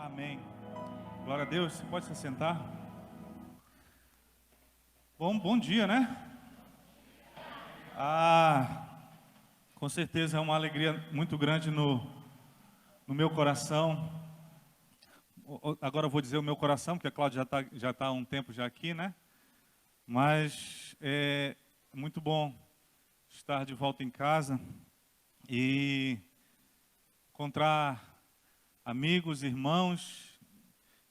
Amém. Glória a Deus. Você pode se sentar? Bom dia, né? Com certeza é uma alegria muito grande no meu coração. Agora eu vou dizer o meu coração, porque a Cláudia já tá há um tempo já aqui, né? Mas é muito bom estar de volta em casa e encontrar amigos, irmãos,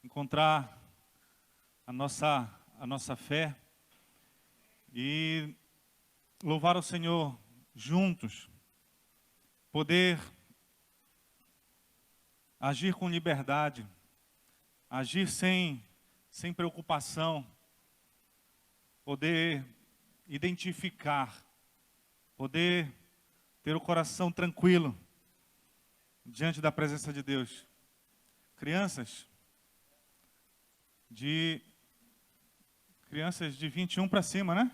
encontrar a nossa fé e louvar o Senhor juntos, poder agir com liberdade, agir sem preocupação, poder identificar, poder ter o coração tranquilo diante da presença de Deus. Crianças de 21 para cima, né?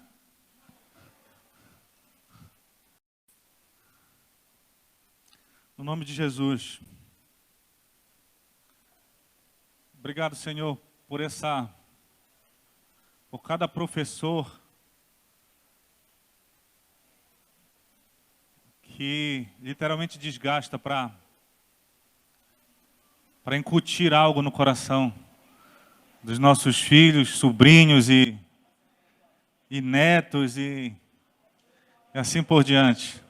No nome de Jesus. Obrigado, Senhor, por cada professor que literalmente desgasta para incutir algo no coração dos nossos filhos, sobrinhos e netos e assim por diante.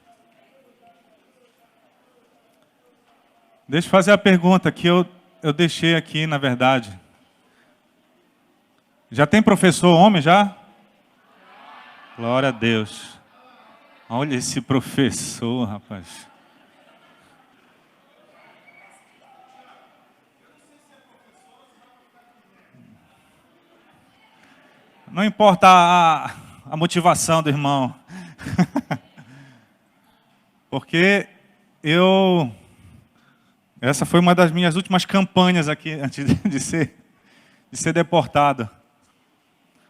Deixa eu fazer a pergunta que eu deixei aqui, na verdade. Já tem professor homem, já? Glória a Deus. Olha esse professor, rapaz. Não importa a motivação do irmão. Porque essa foi uma das minhas últimas campanhas aqui, antes de ser deportado.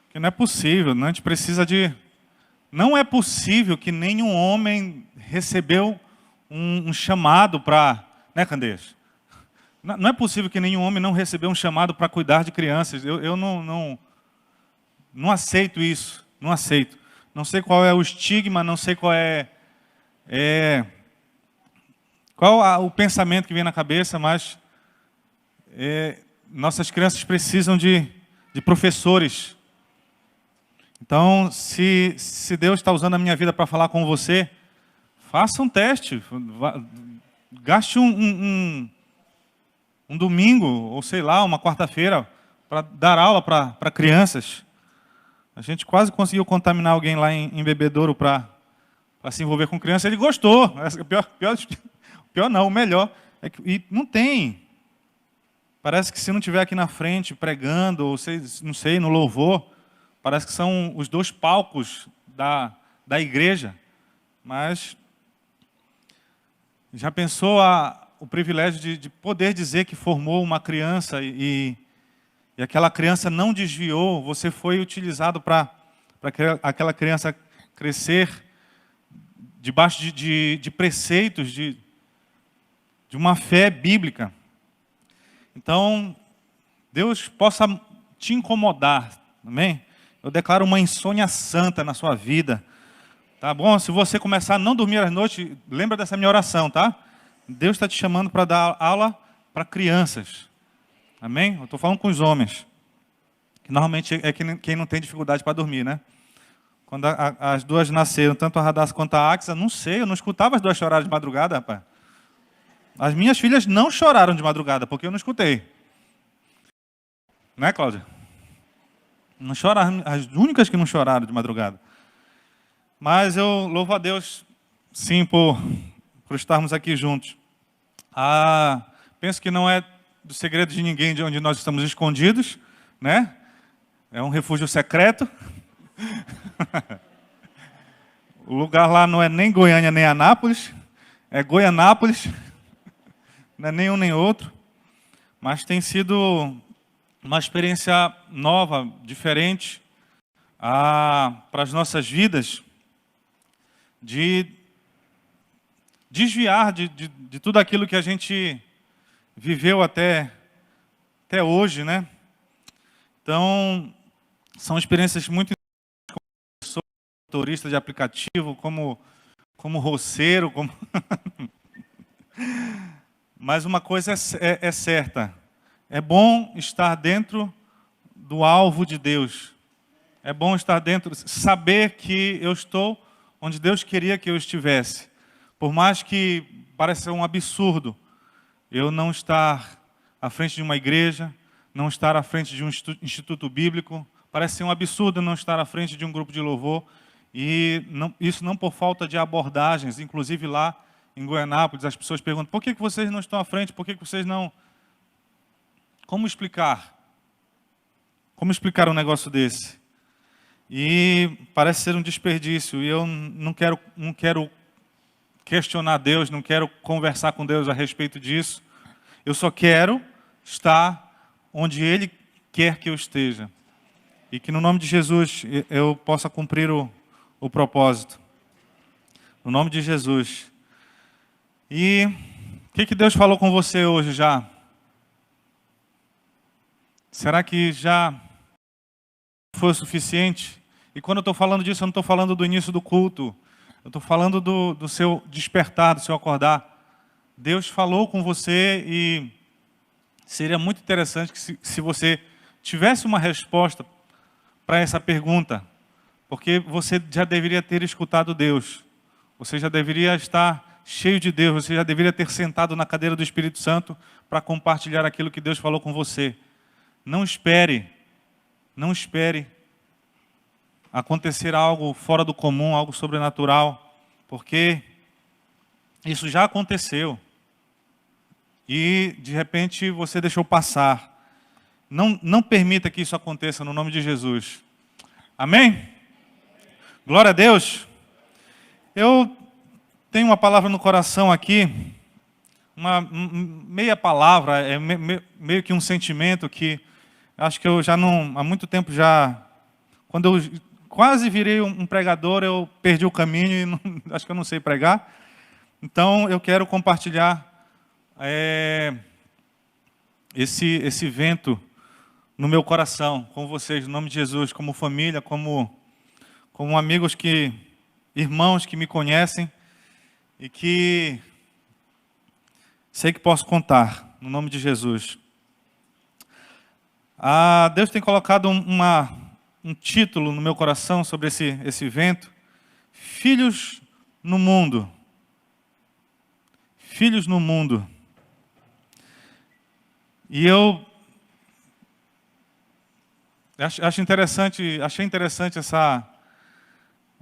Porque não é possível, né? A gente precisa não é possível que nenhum homem recebeu um chamado para... Né, Candeias? Não é possível que nenhum homem não recebeu um chamado para cuidar de crianças. Eu não aceito isso, não aceito. Não sei qual é o estigma, não sei qual qual o pensamento que vem na cabeça, mas nossas crianças precisam de professores. Então, se Deus está usando a minha vida para falar com você, faça um teste, gaste um domingo, ou sei lá, uma quarta-feira, para dar aula para crianças. A gente quase conseguiu contaminar alguém lá em Bebedouro para se envolver com criança. Ele gostou. Pior não, o melhor. E não tem. Parece que se não estiver aqui na frente pregando, ou não sei, no louvor, parece que são os dois palcos da igreja. Mas já pensou o privilégio de poder dizer que formou uma criança e aquela criança não desviou, você foi utilizado para aquela criança crescer debaixo de preceitos de uma fé bíblica. Então, Deus possa te incomodar, amém? Eu declaro uma insônia santa na sua vida, tá bom? Se você começar a não dormir à noite, lembra dessa minha oração, tá? Deus está te chamando para dar aula para crianças. Amém? Eu estou falando com os homens. Que normalmente é quem não tem dificuldade para dormir, né? Quando as duas nasceram, tanto a Radassa quanto a Axa, não sei, eu não escutava as duas chorarem de madrugada, rapaz. As minhas filhas não choraram de madrugada, porque eu não escutei. Né, Cláudia? Não choraram, as únicas que não choraram de madrugada. Mas eu louvo a Deus, sim, por estarmos aqui juntos. Penso que não é do segredo de ninguém de onde nós estamos escondidos, né? É um refúgio secreto. O lugar lá não é nem Goiânia nem Anápolis, é Goianápolis. Não é nem um nem outro. Mas tem sido uma experiência nova, diferente, para as nossas vidas, de desviar de tudo aquilo que a gente viveu até até hoje, né? Então, são experiências muito interessantes, como motorista de aplicativo, como roceiro, Mas uma coisa é certa, é bom estar dentro do alvo de Deus. É bom estar dentro, saber que eu estou onde Deus queria que eu estivesse. Por mais que pareça um absurdo eu não estar à frente de uma igreja, não estar à frente de um instituto bíblico, parece ser um absurdo não estar à frente de um grupo de louvor, e isso não por falta de abordagens, inclusive lá em Goianápolis, as pessoas perguntam, por que vocês não estão à frente, por que vocês não... Como explicar? Como explicar um negócio desse? E parece ser um desperdício, e eu não quero questionar Deus, não quero conversar com Deus a respeito disso. Eu só quero estar onde Ele quer que eu esteja. E que no nome de Jesus eu possa cumprir o propósito. No nome de Jesus. E o que Deus falou com você hoje já? Será que já foi o suficiente? E quando eu estou falando disso, eu não estou falando do início do culto. Eu estou falando do seu despertar, do seu acordar. Deus falou com você e seria muito interessante que se você tivesse uma resposta para essa pergunta, porque você já deveria ter escutado Deus. Você já deveria estar cheio de Deus, você já deveria ter sentado na cadeira do Espírito Santo para compartilhar aquilo que Deus falou com você. Não espere acontecer algo fora do comum, algo sobrenatural, porque isso já aconteceu. E, de repente, você deixou passar. Não permita que isso aconteça no nome de Jesus. Amém? Glória a Deus. Eu tenho uma palavra no coração aqui, uma meia palavra, meio que um sentimento que acho que eu já não, há muito tempo já, quando eu quase virei um pregador, eu perdi o caminho e acho que eu não sei pregar. Então eu quero compartilhar esse vento no meu coração com vocês, no nome de Jesus, como família, como amigos irmãos que me conhecem e que sei que posso contar, no nome de Jesus. Deus tem colocado um título no meu coração sobre esse evento, Filhos no Mundo. Filhos no Mundo. E eu achei interessante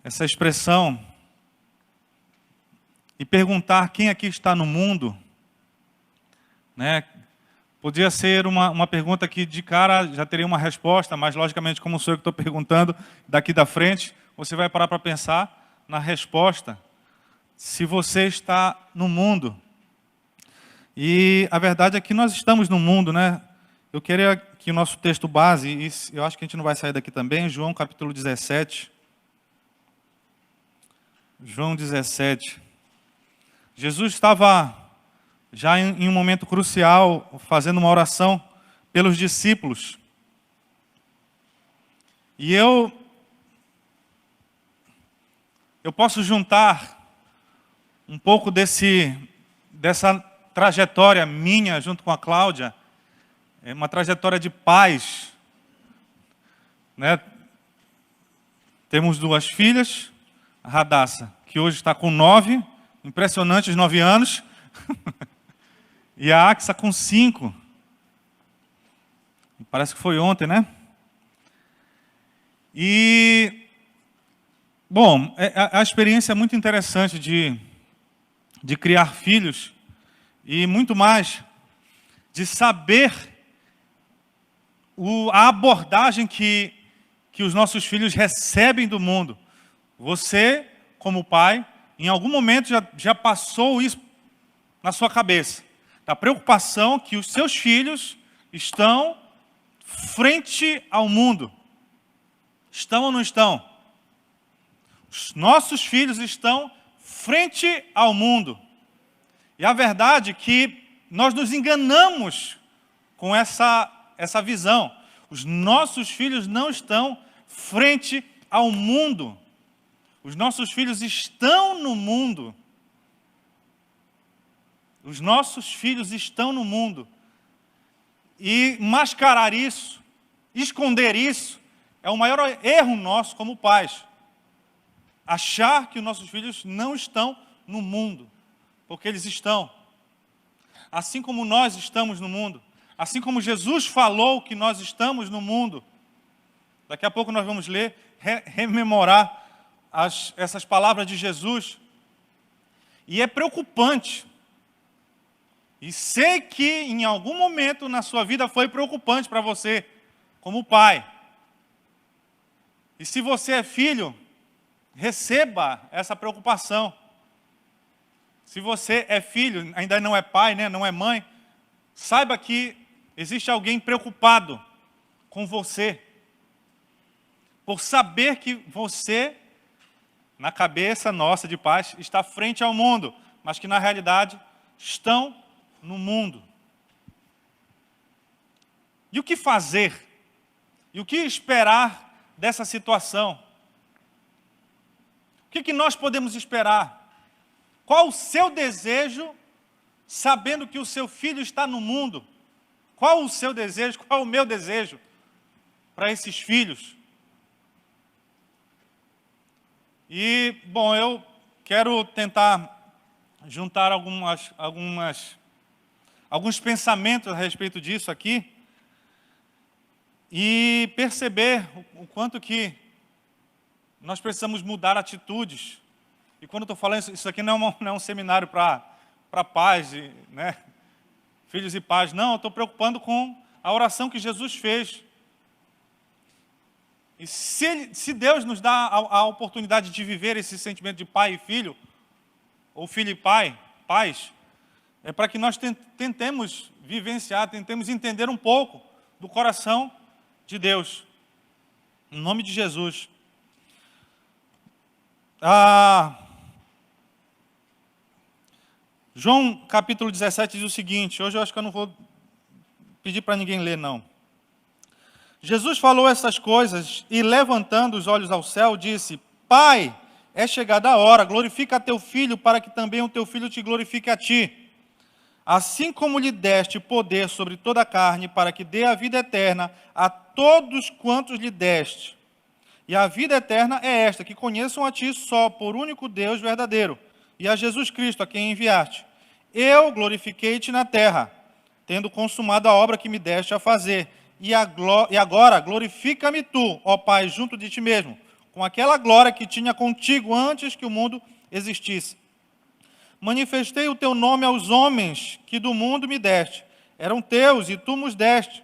essa expressão e perguntar quem aqui está no mundo, né? Podia ser uma pergunta que de cara já teria uma resposta, mas logicamente como sou eu que estou perguntando, daqui da frente, você vai parar para pensar na resposta, se você está no mundo. E a verdade é que nós estamos no mundo, né? Eu queria que o nosso texto base, e eu acho que a gente não vai sair daqui também, João capítulo 17. João 17. Jesus estava já em um momento crucial, fazendo uma oração pelos discípulos. E eu posso juntar um pouco dessa trajetória minha, junto com a Cláudia, uma trajetória de pais, né? Temos duas filhas, a Radassa, que hoje está com 9, impressionantes 9 anos, e a Axa com 5. Parece que foi ontem, né? E, bom, a experiência é muito interessante de criar filhos, e muito mais, de saber a abordagem que os nossos filhos recebem do mundo. Você, como pai, em algum momento já passou isso na sua cabeça. A preocupação que os seus filhos estão frente ao mundo. Estão ou não estão? Os nossos filhos estão frente ao mundo. E a verdade é que nós nos enganamos com essa essa visão. Os nossos filhos não estão frente ao mundo. Os nossos filhos estão no mundo. Os nossos filhos estão no mundo. E mascarar isso, esconder isso, é o maior erro nosso como pais. Achar que os nossos filhos não estão no mundo, porque eles estão. Assim como nós estamos no mundo, assim como Jesus falou que nós estamos no mundo. Daqui a pouco nós vamos ler, rememorar essas palavras de Jesus. E é preocupante. E sei que em algum momento na sua vida foi preocupante para você, como pai. E se você é filho, receba essa preocupação. Se você é filho, ainda não é pai, né, não é mãe, saiba que existe alguém preocupado com você. Por saber que você, na cabeça nossa de pais, está frente ao mundo, mas que na realidade estão no mundo. E o que fazer? E o que esperar dessa situação? O que nós podemos esperar? Qual o seu desejo, sabendo que o seu filho está no mundo? Qual o seu desejo, qual o meu desejo para esses filhos? E, bom, eu quero tentar juntar alguns pensamentos a respeito disso aqui e perceber o quanto que nós precisamos mudar atitudes. E quando eu estou falando isso aqui não é um seminário para pais, né? Filhos e pais. Não, eu estou preocupando com a oração que Jesus fez. E se Deus nos dá a oportunidade de viver esse sentimento de pai e filho, ou filho e pais, é para que nós tentemos vivenciar, tentemos entender um pouco do coração de Deus. Em nome de Jesus. João capítulo 17 diz o seguinte, hoje eu acho que eu não vou pedir para ninguém ler, não. Jesus falou essas coisas e, levantando os olhos ao céu, disse: Pai, é chegada a hora, glorifica a teu filho, para que também o teu filho te glorifique a ti. Assim como lhe deste poder sobre toda a carne, para que dê a vida eterna a todos quantos lhe deste. E a vida eterna é esta, que conheçam a ti só, por único Deus verdadeiro, e a Jesus Cristo, a quem enviaste. Eu glorifiquei-te na terra, tendo consumado a obra que me deste a fazer. E agora glorifica-me tu, ó Pai, junto de ti mesmo, com aquela glória que tinha contigo antes que o mundo existisse. Manifestei o teu nome aos homens que do mundo me deste. Eram teus e tu nos deste,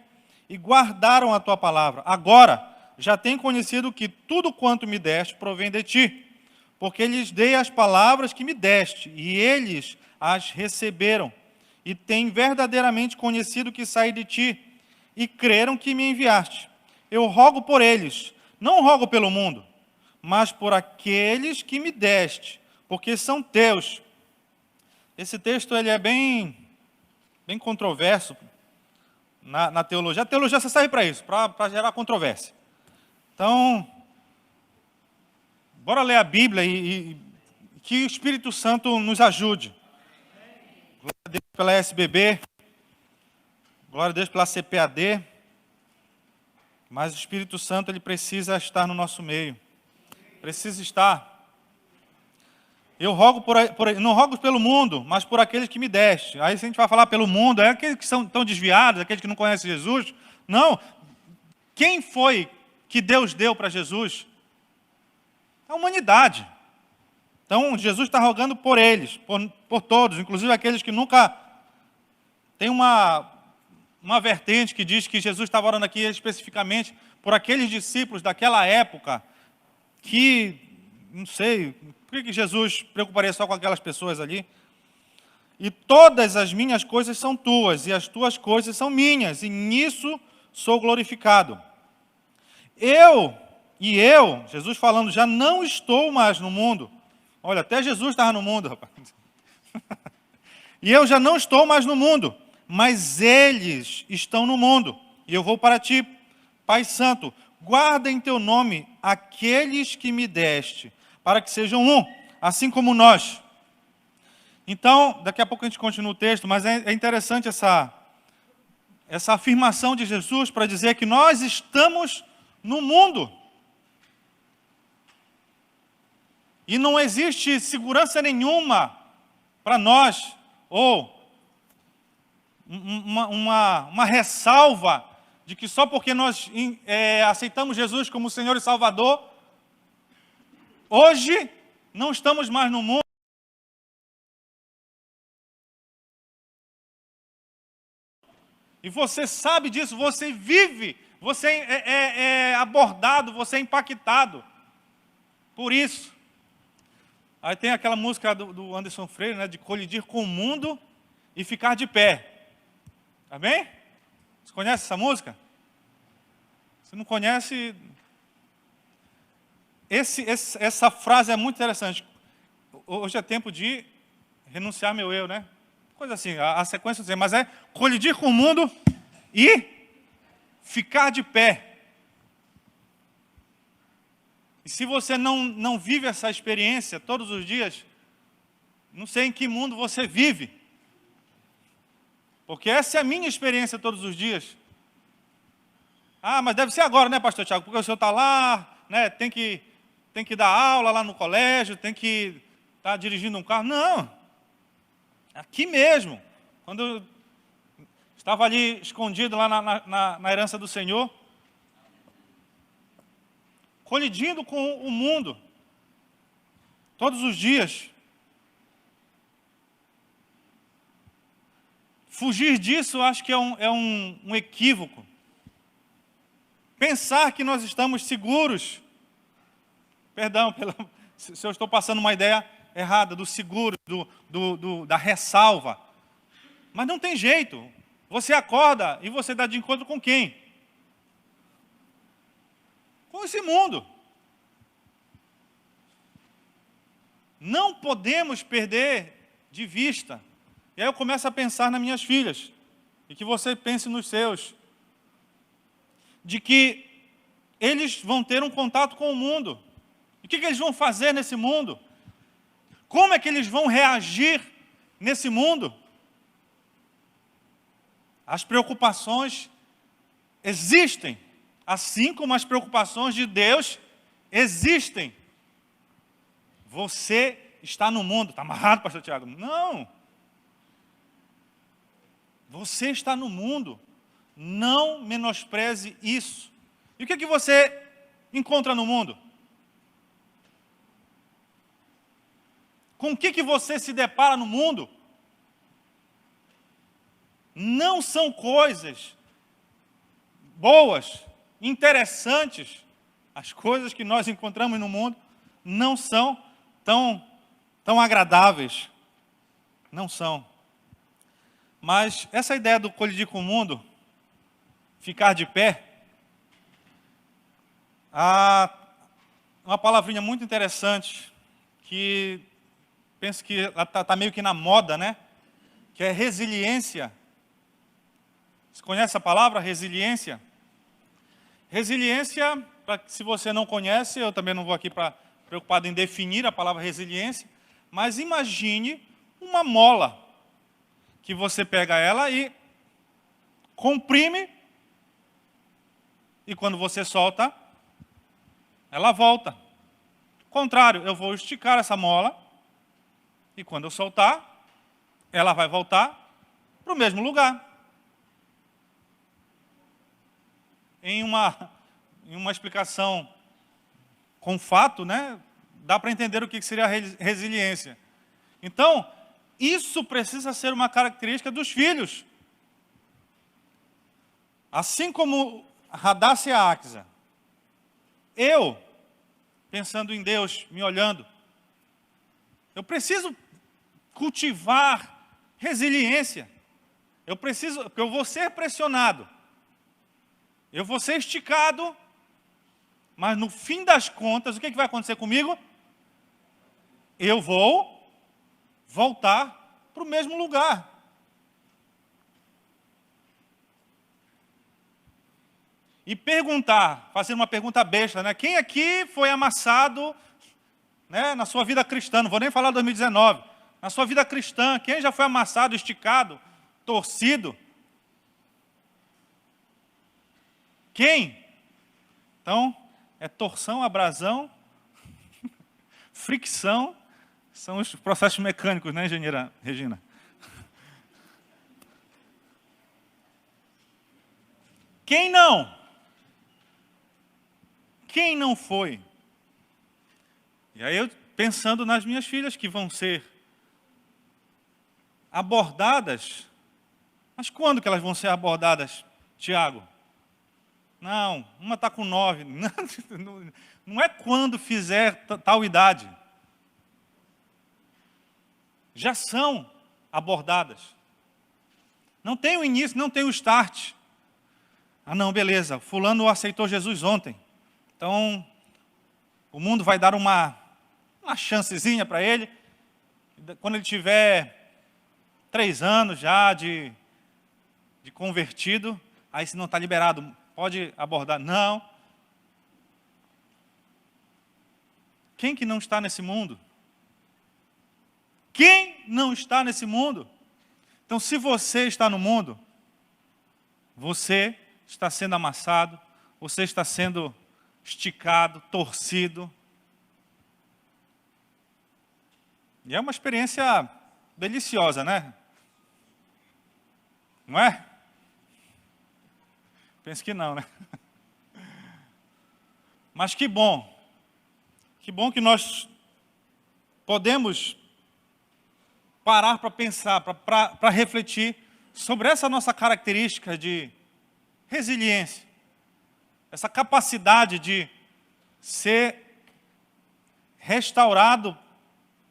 e guardaram a tua palavra. Agora já têm conhecido que tudo quanto me deste provém de ti, porque lhes dei as palavras que me deste, e eles as receberam, e têm verdadeiramente conhecido que saí de ti, e creram que me enviaste. Eu rogo por eles, não rogo pelo mundo, mas por aqueles que me deste, porque são teus. Esse texto ele é bem controverso na teologia. A teologia só serve para isso, para gerar controvérsia. Então, bora ler a Bíblia e que o Espírito Santo nos ajude. Glória a Deus pela SBB, glória a Deus pela CPAD, mas o Espírito Santo ele precisa estar no nosso meio. Precisa estar. Eu rogo não rogo pelo mundo, mas por aqueles que me deste. Aí se a gente vai falar pelo mundo, é aqueles que estão desviados, aqueles que não conhecem Jesus. Não. Quem foi que Deus deu para Jesus? A humanidade. Então, Jesus está rogando por eles, por todos, inclusive aqueles que nunca... Tem uma vertente que diz que Jesus estava orando aqui especificamente por aqueles discípulos daquela época que, não sei, por que Jesus preocuparia só com aquelas pessoas ali? E todas as minhas coisas são tuas, e as tuas coisas são minhas, e nisso sou glorificado. Jesus falando, já não estou mais no mundo. Olha, até Jesus estava no mundo, rapaz. E eu já não estou mais no mundo, mas eles estão no mundo. E eu vou para ti, Pai Santo, guarda em teu nome aqueles que me deste, para que sejam um, assim como nós. Então, daqui a pouco a gente continua o texto, mas é interessante essa afirmação de Jesus para dizer que nós estamos no mundo. E não existe segurança nenhuma para nós, ou uma ressalva de que só porque nós aceitamos Jesus como Senhor e Salvador, hoje não estamos mais no mundo. E você sabe disso, você vive, você é abordado, você é impactado por isso. Aí tem aquela música do Anderson Freire, né, de colidir com o mundo e ficar de pé. Amém? Você conhece essa música? Se não conhece, essa frase é muito interessante. Hoje é tempo de renunciar meu eu, né? Coisa assim, a sequência dizer, mas é colidir com o mundo e ficar de pé. E se você não vive essa experiência todos os dias, não sei em que mundo você vive. Porque essa é a minha experiência todos os dias. Ah, mas deve ser agora, né, pastor Tiago? Porque o senhor está lá, né, tem que dar aula lá no colégio, tem que estar dirigindo um carro. Não, aqui mesmo. Quando eu estava ali escondido lá na herança do Senhor, colidindo com o mundo, todos os dias. Fugir disso, eu acho que é um equívoco. Pensar que nós estamos seguros, perdão, se eu estou passando uma ideia errada, do seguro, da ressalva. Mas não tem jeito. Você acorda e você dá de encontro com quem? Com esse mundo. Não podemos perder de vista. E aí eu começo a pensar nas minhas filhas, e que você pense nos seus, de que eles vão ter um contato com o mundo. E o que eles vão fazer nesse mundo? Como é que eles vão reagir nesse mundo? As preocupações existem, assim como as preocupações de Deus existem. Você está no mundo. Está amarrado, pastor Tiago? Não. Você está no mundo. Não menospreze isso. E o que você encontra no mundo? Com o que você se depara no mundo? Não são coisas boas, interessantes. As coisas que nós encontramos no mundo não são tão agradáveis. Não são. Mas essa ideia do colidir com o mundo, ficar de pé, há uma palavrinha muito interessante, que penso que está meio que na moda, né? Que é resiliência. Você conhece a palavra resiliência? Resiliência, se você não conhece, eu também não vou aqui preocupado em definir a palavra resiliência, mas imagine uma mola, que você pega ela e comprime, e quando você solta, ela volta. Ao contrário, eu vou esticar essa mola, e quando eu soltar, ela vai voltar para o mesmo lugar. Em uma explicação com fato, né, dá para entender o que seria a resiliência. Então, isso precisa ser uma característica dos filhos. Assim como Hadassah e Axa, eu, pensando em Deus, me olhando, eu preciso cultivar resiliência. Porque eu vou ser pressionado, eu vou ser esticado, mas no fim das contas, o que vai acontecer comigo? Eu vou voltar para o mesmo lugar. e perguntar, fazer uma pergunta besta, né? Quem aqui foi amassado, né, na sua vida cristã? Não vou nem falar 2019. Na sua vida cristã, quem já foi amassado, esticado, torcido? Quem? Então, é torção, abrasão, fricção, são os processos mecânicos, né, engenheira Regina? Quem não? Quem não foi? E aí eu pensando nas minhas filhas que vão ser abordadas, mas quando que elas vão ser abordadas, Tiago? Não, uma está com 9. Não é quando fizer tal idade. Já são abordadas. Não tem o início, não tem o start. Ah não, beleza, fulano aceitou Jesus ontem. Então, o mundo vai dar uma chancezinha para ele. Quando ele tiver 3 anos já de convertido, aí se não está liberado, pode abordar. Não. Quem que não está nesse mundo? Quem não está nesse mundo? Então, se você está no mundo, você está sendo amassado, você está sendo esticado, torcido. E é uma experiência deliciosa, né? Não é? Penso que não, né? Mas que bom que nós podemos parar para pensar, para refletir sobre essa nossa característica de resiliência, essa capacidade de ser restaurado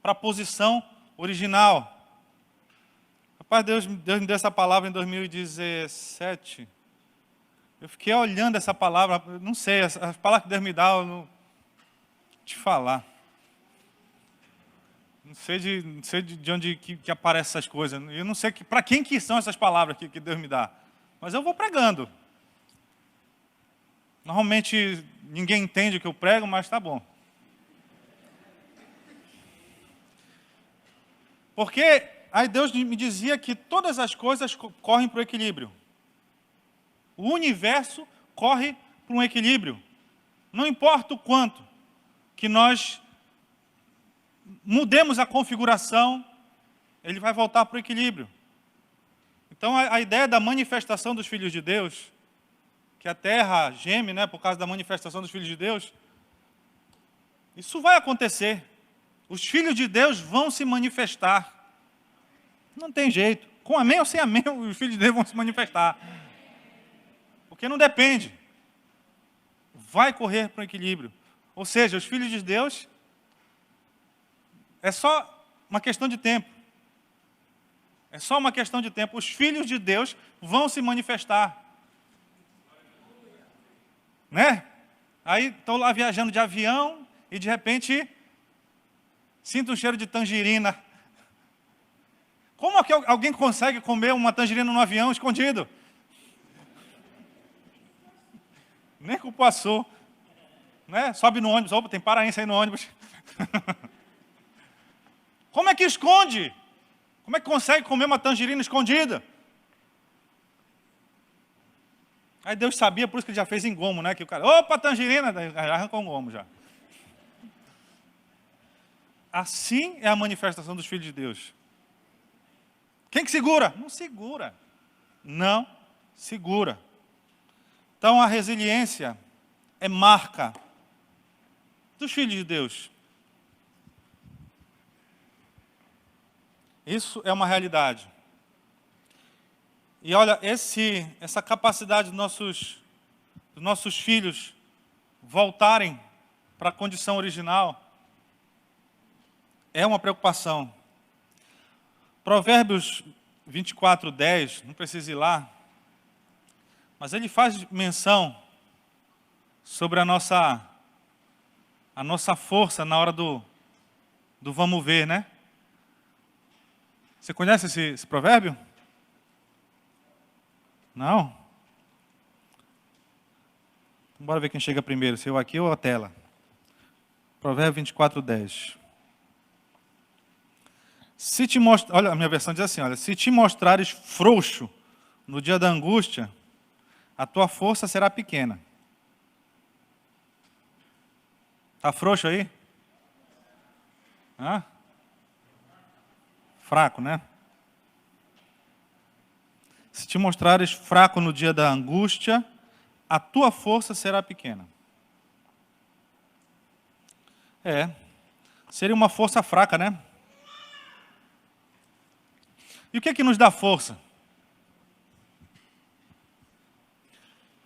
para a posição original. Rapaz, Deus me deu essa palavra em 2017. Eu fiquei olhando essa palavra, não sei, as palavras que Deus me dá, eu não te falar. Não sei de onde que aparecem essas coisas. Eu não sei para quem que são essas palavras que Deus me dá. Mas eu vou pregando. Normalmente ninguém entende o que eu prego, mas tá bom. Porque aí Deus me dizia que todas as coisas correm para o equilíbrio. O universo corre para um equilíbrio. Não importa o quanto que nós mudemos a configuração, ele vai voltar para o equilíbrio. Então a ideia da manifestação dos filhos de Deus, que a terra geme, né, por causa da manifestação dos filhos de Deus, isso vai acontecer. Os filhos de Deus vão se manifestar. Não tem jeito. Com amém ou sem amém, os filhos de Deus vão se manifestar. Porque não depende. Vai correr para o equilíbrio. Ou seja, os filhos de Deus é só uma questão de tempo. É só uma questão de tempo. Os filhos de Deus vão se manifestar. Né? Aí estou lá viajando de avião e de repente sinto um cheiro de tangerina. Como é que alguém consegue comer uma tangerina no avião escondido? Nem que passou. Né? Sobe no ônibus. Opa, tem paraense aí no ônibus. Como é que esconde? Como é que consegue comer uma tangerina escondida? Aí Deus sabia, por isso que ele já fez em gomo, né? Que o cara, opa, tangerina, já arrancou um gomo já. Assim é a manifestação dos filhos de Deus. Quem que segura? Não segura. Não segura. Então a resiliência é marca dos filhos de Deus. Isso é uma realidade. E olha, essa capacidade dos nossos filhos voltarem para a condição original é uma preocupação. Provérbios 24:10, não precisa ir lá, mas ele faz menção sobre a nossa força na hora do vamos ver, né? Você conhece esse provérbio? Não? Bora ver quem chega primeiro, se eu aqui ou a tela. Provérbio 24:10. Olha, a minha versão diz assim, olha, se te mostrares frouxo no dia da angústia, a tua força será pequena. Está frouxo aí? Hã? Fraco, né? Se te mostrares fraco no dia da angústia, a tua força será pequena. Seria uma força fraca, né? E o que é que nos dá força?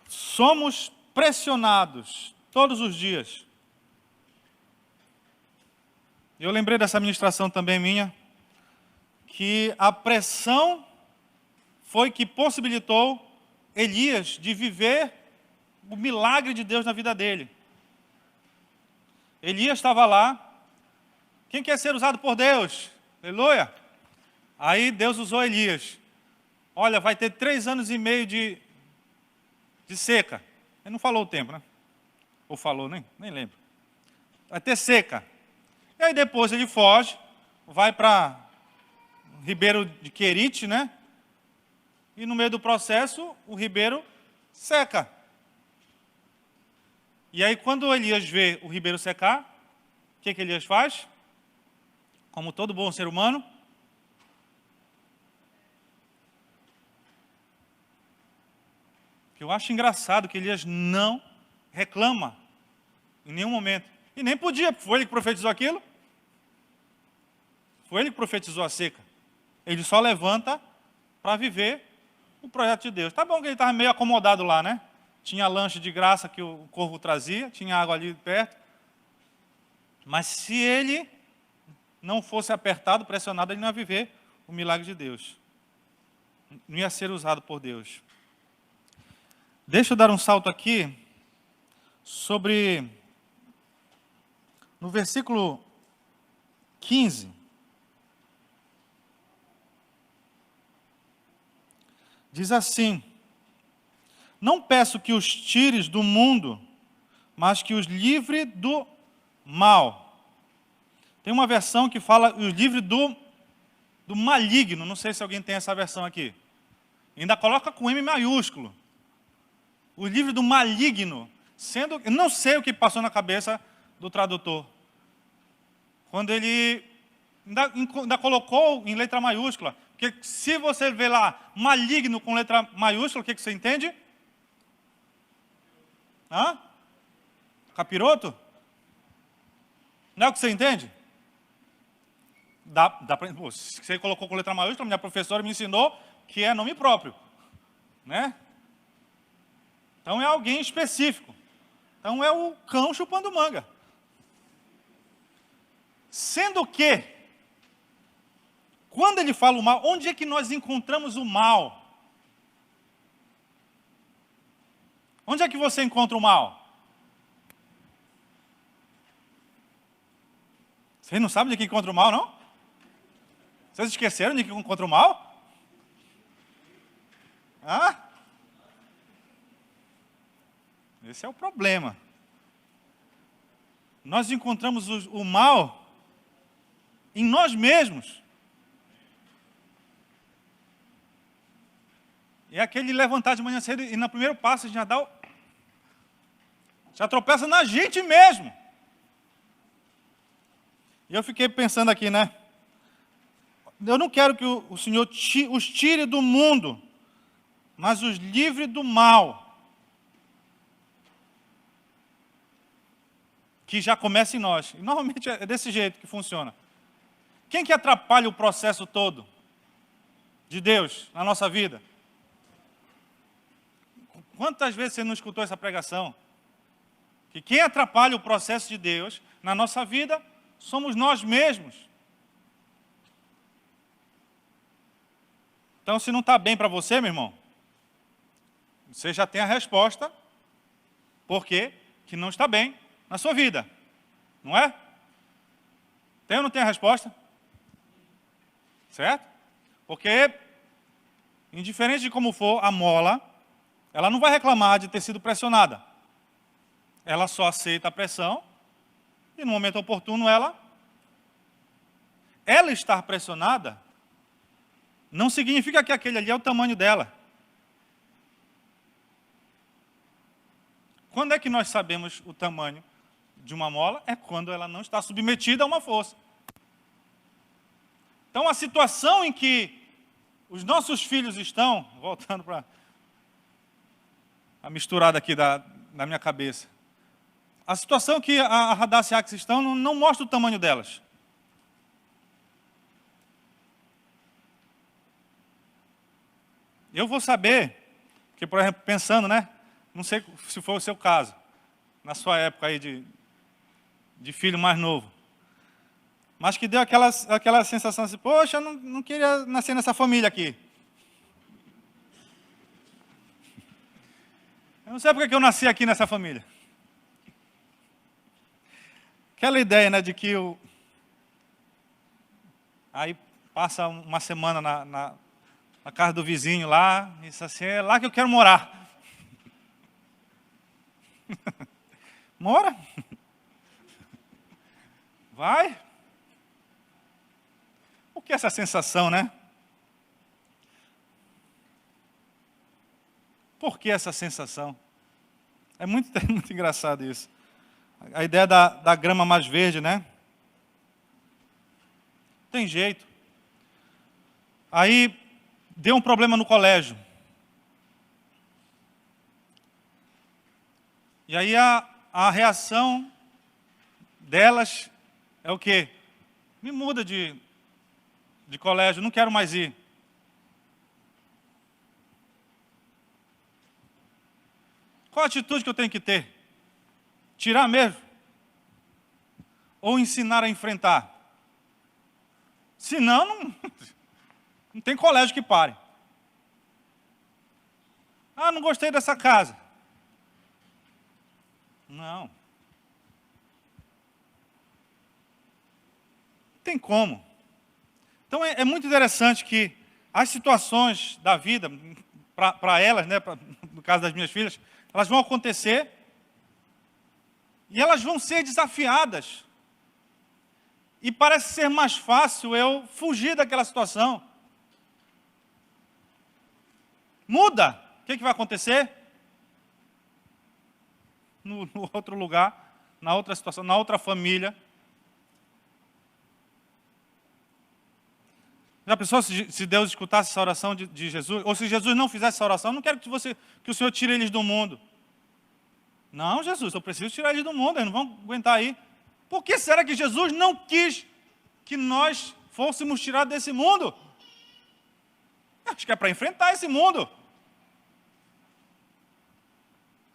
Somos pressionados todos os dias. Eu lembrei dessa ministração também minha, que a pressão foi que possibilitou Elias de viver o milagre de Deus na vida dele. Elias estava lá. Quem quer ser usado por Deus? Aleluia! Aí Deus usou Elias. Olha, vai ter 3 anos e meio de seca. Ele não falou o tempo, né? Ou falou, nem lembro. Vai ter seca. E aí depois ele foge, vai para Ribeiro de Querite, né? E no meio do processo, o ribeiro seca. E aí quando Elias vê o ribeiro secar, o que Elias faz? Como todo bom ser humano, eu acho engraçado que Elias não reclama em nenhum momento. E nem podia, foi ele que profetizou aquilo. Foi ele que profetizou a seca. Ele só levanta para viver o projeto de Deus. Tá bom que ele estava meio acomodado lá, né? Tinha lanche de graça que o corvo trazia, tinha água ali perto. Mas se ele não fosse apertado, pressionado, ele não ia viver o milagre de Deus. Não ia ser usado por Deus. Deixa eu dar um salto aqui sobre, no versículo 15. Diz assim: não peço que os tires do mundo, mas que os livre do mal. Tem uma versão que fala os livre do maligno. Não sei se alguém tem essa versão aqui. Ainda coloca com M maiúsculo. O livro do maligno, sendo, eu não sei o que passou na cabeça do tradutor. Quando ele ainda colocou em letra maiúscula. Porque se você vê lá, maligno com letra maiúscula, o que você entende? Hã? Capiroto? Não é o que você entende? Se você colocou com letra maiúscula, minha professora me ensinou que é nome próprio. Né? Então é alguém específico. Então é o cão chupando manga. Sendo que, quando ele fala o mal, onde é que nós encontramos o mal? Onde é que você encontra o mal? Vocês não sabem de que encontra o mal, não? Vocês esqueceram de que encontra o mal? Hã? Esse é o problema. Nós encontramos o mal em nós mesmos. É aquele levantar de manhã cedo e no primeiro passo já tropeça na gente mesmo. E eu fiquei pensando aqui, né? Eu não quero que o Senhor os tire do mundo, mas os livre do mal. Que já começa em nós. E normalmente é desse jeito que funciona. Quem que atrapalha o processo todo de Deus na nossa vida? Quantas vezes você não escutou essa pregação? Que quem atrapalha o processo de Deus na nossa vida somos nós mesmos. Então, se não está bem para você, meu irmão, você já tem a resposta por que não está bem na sua vida. Não é? Tem ou não tem a resposta? Certo? Porque, indiferente de como for a mola, ela não vai reclamar de ter sido pressionada. ela só aceita a pressão e no momento oportuno ela estar pressionada não significa que aquele ali é o tamanho dela. Quando é que nós sabemos o tamanho de uma mola? É quando ela não está submetida a uma força. Então, a situação em que os nossos filhos estão, voltando para a misturada aqui na minha cabeça, a situação que a Hadassah e a Axa estão não mostra o tamanho delas. Eu vou saber, que, por exemplo, pensando, né? Não sei se foi o seu caso, na sua época aí de filho mais novo. Mas que deu aquela sensação assim, poxa, eu não queria nascer nessa família aqui. Eu não sei porque eu nasci aqui nessa família. Aquela ideia, né, de que aí passa uma semana na casa do vizinho lá, e diz assim, é lá que eu quero morar. Mora. Vai. Por que essa sensação, né? Por que essa sensação? É muito engraçado isso. A ideia da grama mais verde, né? Tem jeito. Aí, deu um problema no colégio. E aí a reação delas é o quê? Me muda de colégio, não quero mais ir. Qual a atitude que eu tenho que ter? Tirar mesmo? Ou ensinar a enfrentar? Senão, não tem colégio que pare. Ah, não gostei dessa casa. Não. Tem como. Então é muito interessante que as situações da vida, para elas, né, no caso das minhas filhas, elas vão acontecer e elas vão ser desafiadas. E parece ser mais fácil eu fugir daquela situação. Muda. O que vai acontecer? No outro lugar, na outra situação, na outra família. Já pensou se Deus escutasse essa oração de Jesus? Ou se Jesus não fizesse essa oração, não quero que o Senhor tire eles do mundo. Não, Jesus, eu preciso tirar eles do mundo, eles não vão aguentar aí. Por que será que Jesus não quis que nós fôssemos tirados desse mundo? Acho que é para enfrentar esse mundo.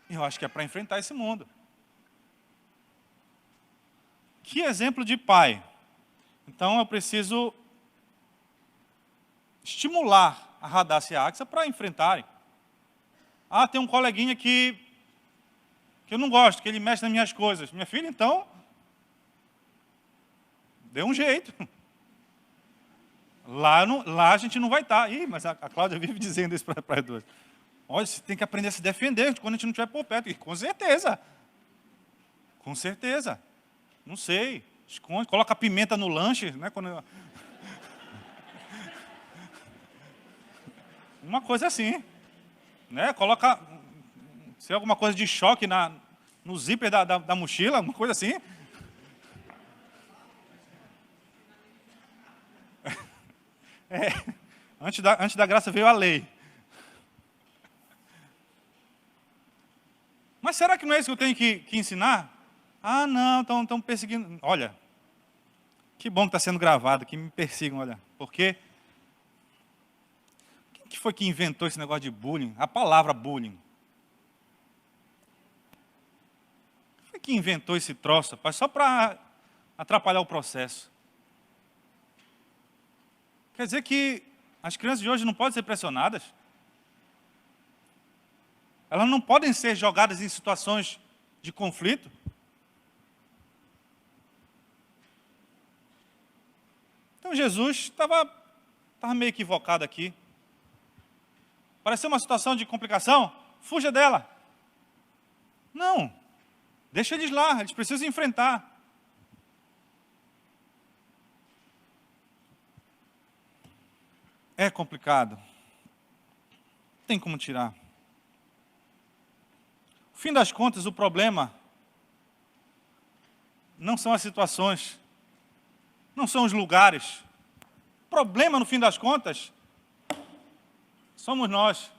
Eu acho que é para enfrentar esse mundo. Que exemplo de pai. Então eu preciso estimular a Hadassah e a Axa para enfrentarem. Ah, tem um coleguinha que eu não gosto, que ele mexe nas minhas coisas. Minha filha, então, dê um jeito. Lá a gente não vai estar. Ih, mas a Cláudia vive dizendo isso para as duas. Olha, você tem que aprender a se defender quando a gente não estiver por perto. E, com certeza. Com certeza. Não sei. Esconde, coloca pimenta no lanche, né? Uma coisa assim. Né? Coloca, se alguma coisa de choque no zíper da mochila, uma coisa assim. Antes da graça veio a lei. Mas será que não é isso que eu tenho que ensinar? Ah, não, estão perseguindo. Olha, que bom que está sendo gravado, que me persigam, olha. Porque quem que foi que inventou esse negócio de bullying? A palavra bullying. Quem foi que inventou esse troço, rapaz, só para atrapalhar o processo? Quer dizer que as crianças de hoje não podem ser pressionadas? Elas não podem ser jogadas em situações de conflito? Então Jesus estava meio equivocado aqui. Pareceu uma situação de complicação? Fuja dela. Não. Deixa eles lá, eles precisam enfrentar. É complicado. Tem como tirar. No fim das contas, o problema não são as situações, não são os lugares. O problema, no fim das contas, somos nós.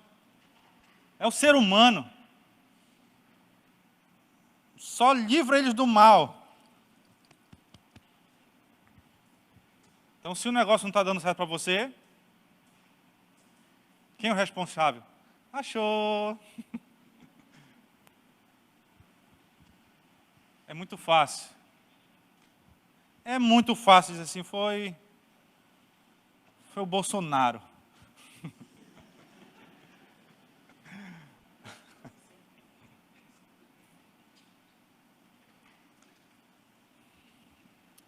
É o ser humano. Só livra eles do mal. Então, se o negócio não está dando certo para você, quem é o responsável? Achou. É muito fácil. É muito fácil dizer assim, foi o Bolsonaro.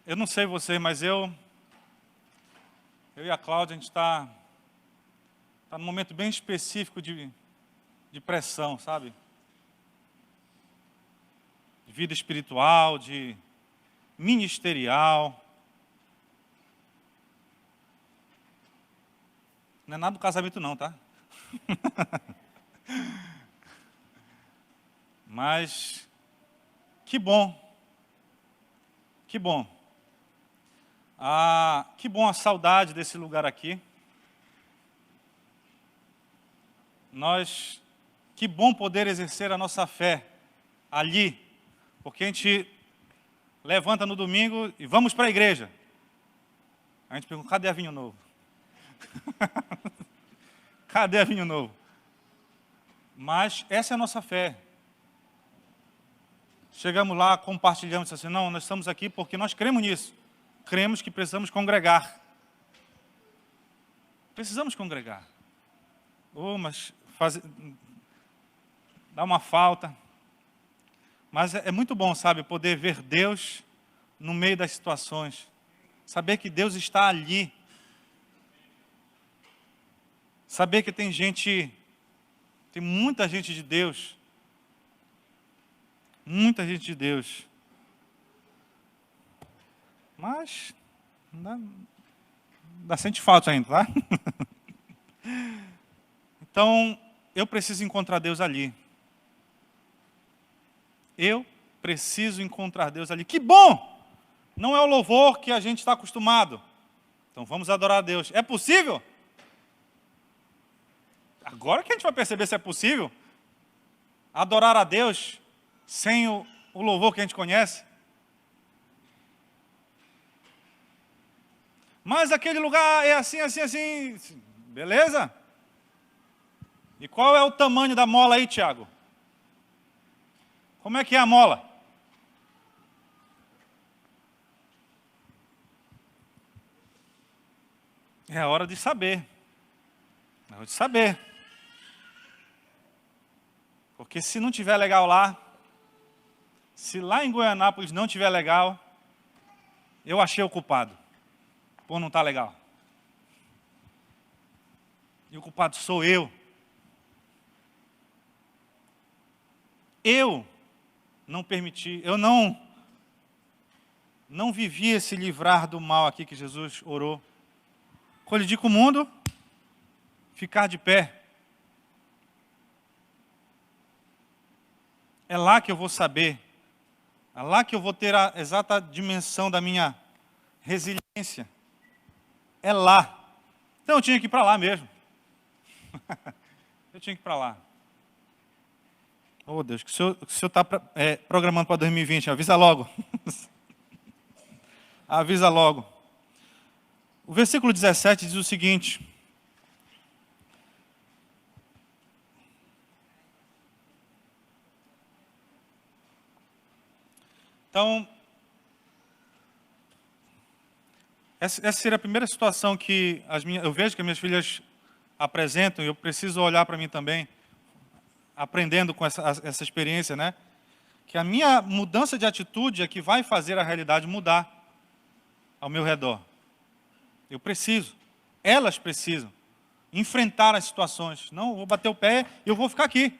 Eu não sei você, mas eu e a Cláudia, a gente está num momento bem específico de pressão, sabe? De vida espiritual, de ministerial. Não é nada do casamento não, tá? Mas, que bom. Que bom. Que bom a saudade desse lugar aqui. Que bom poder exercer a nossa fé ali, porque a gente levanta no domingo e vamos para a igreja. A gente pergunta, cadê a vinho novo? Cadê a vinho novo? Mas essa é a nossa fé. Chegamos lá, compartilhamos assim, não, nós estamos aqui porque nós cremos nisso. Cremos que precisamos congregar. Precisamos congregar. Mas dá uma falta. Mas é muito bom, sabe, poder ver Deus no meio das situações. Saber que Deus está ali. Saber que tem muita gente de Deus. Muita gente de Deus. Mas ainda sente falta ainda, tá? Então, eu preciso encontrar Deus ali. Eu preciso encontrar Deus ali. Que bom! Não é o louvor que a gente está acostumado. Então vamos adorar a Deus. É possível? Agora que a gente vai perceber se é possível adorar a Deus sem o louvor que a gente conhece. Mas aquele lugar é assim, assim, assim. Beleza? E qual é o tamanho da mola aí, Tiago? Como é que é a mola? É hora de saber. É hora de saber. Porque se não tiver legal lá, se lá em Goianápolis não tiver legal, eu achei o culpado por não estar legal. E o culpado sou eu. Eu não permiti, eu não vivi esse livrar do mal aqui que Jesus orou. Colidir com o mundo, ficar de pé. É lá que eu vou saber, é lá que eu vou ter a exata dimensão da minha resiliência. É lá. Então eu tinha que ir para lá mesmo. Eu tinha que ir para lá. Oh Deus, que o senhor está programando para 2020, avisa logo. Avisa logo. O versículo 17 diz o seguinte. Então, essa seria a primeira situação que eu vejo que as minhas filhas apresentam, e eu preciso olhar para mim também, aprendendo com essa experiência, né? Que a minha mudança de atitude é que vai fazer a realidade mudar ao meu redor. Eu preciso, elas precisam enfrentar as situações. Não, eu vou bater o pé e eu vou ficar aqui.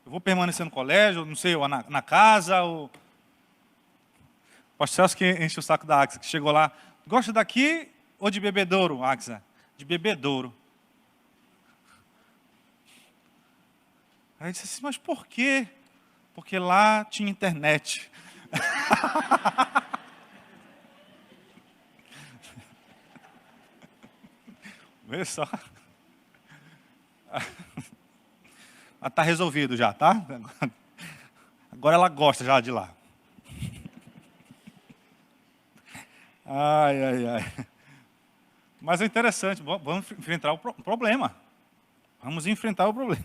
Eu vou permanecer no colégio, não sei, ou na casa, ou... O pastor Celso que enche o saco da Axa, que chegou lá. Gosta daqui ou de Bebedouro, Axa? De Bebedouro. Aí eu disse assim, mas por quê? Porque lá tinha internet. Vê só. Mas está resolvido já, tá? Agora ela gosta já de lá. Ai, ai, ai. Mas é interessante, vamos enfrentar o problema. Vamos enfrentar o problema.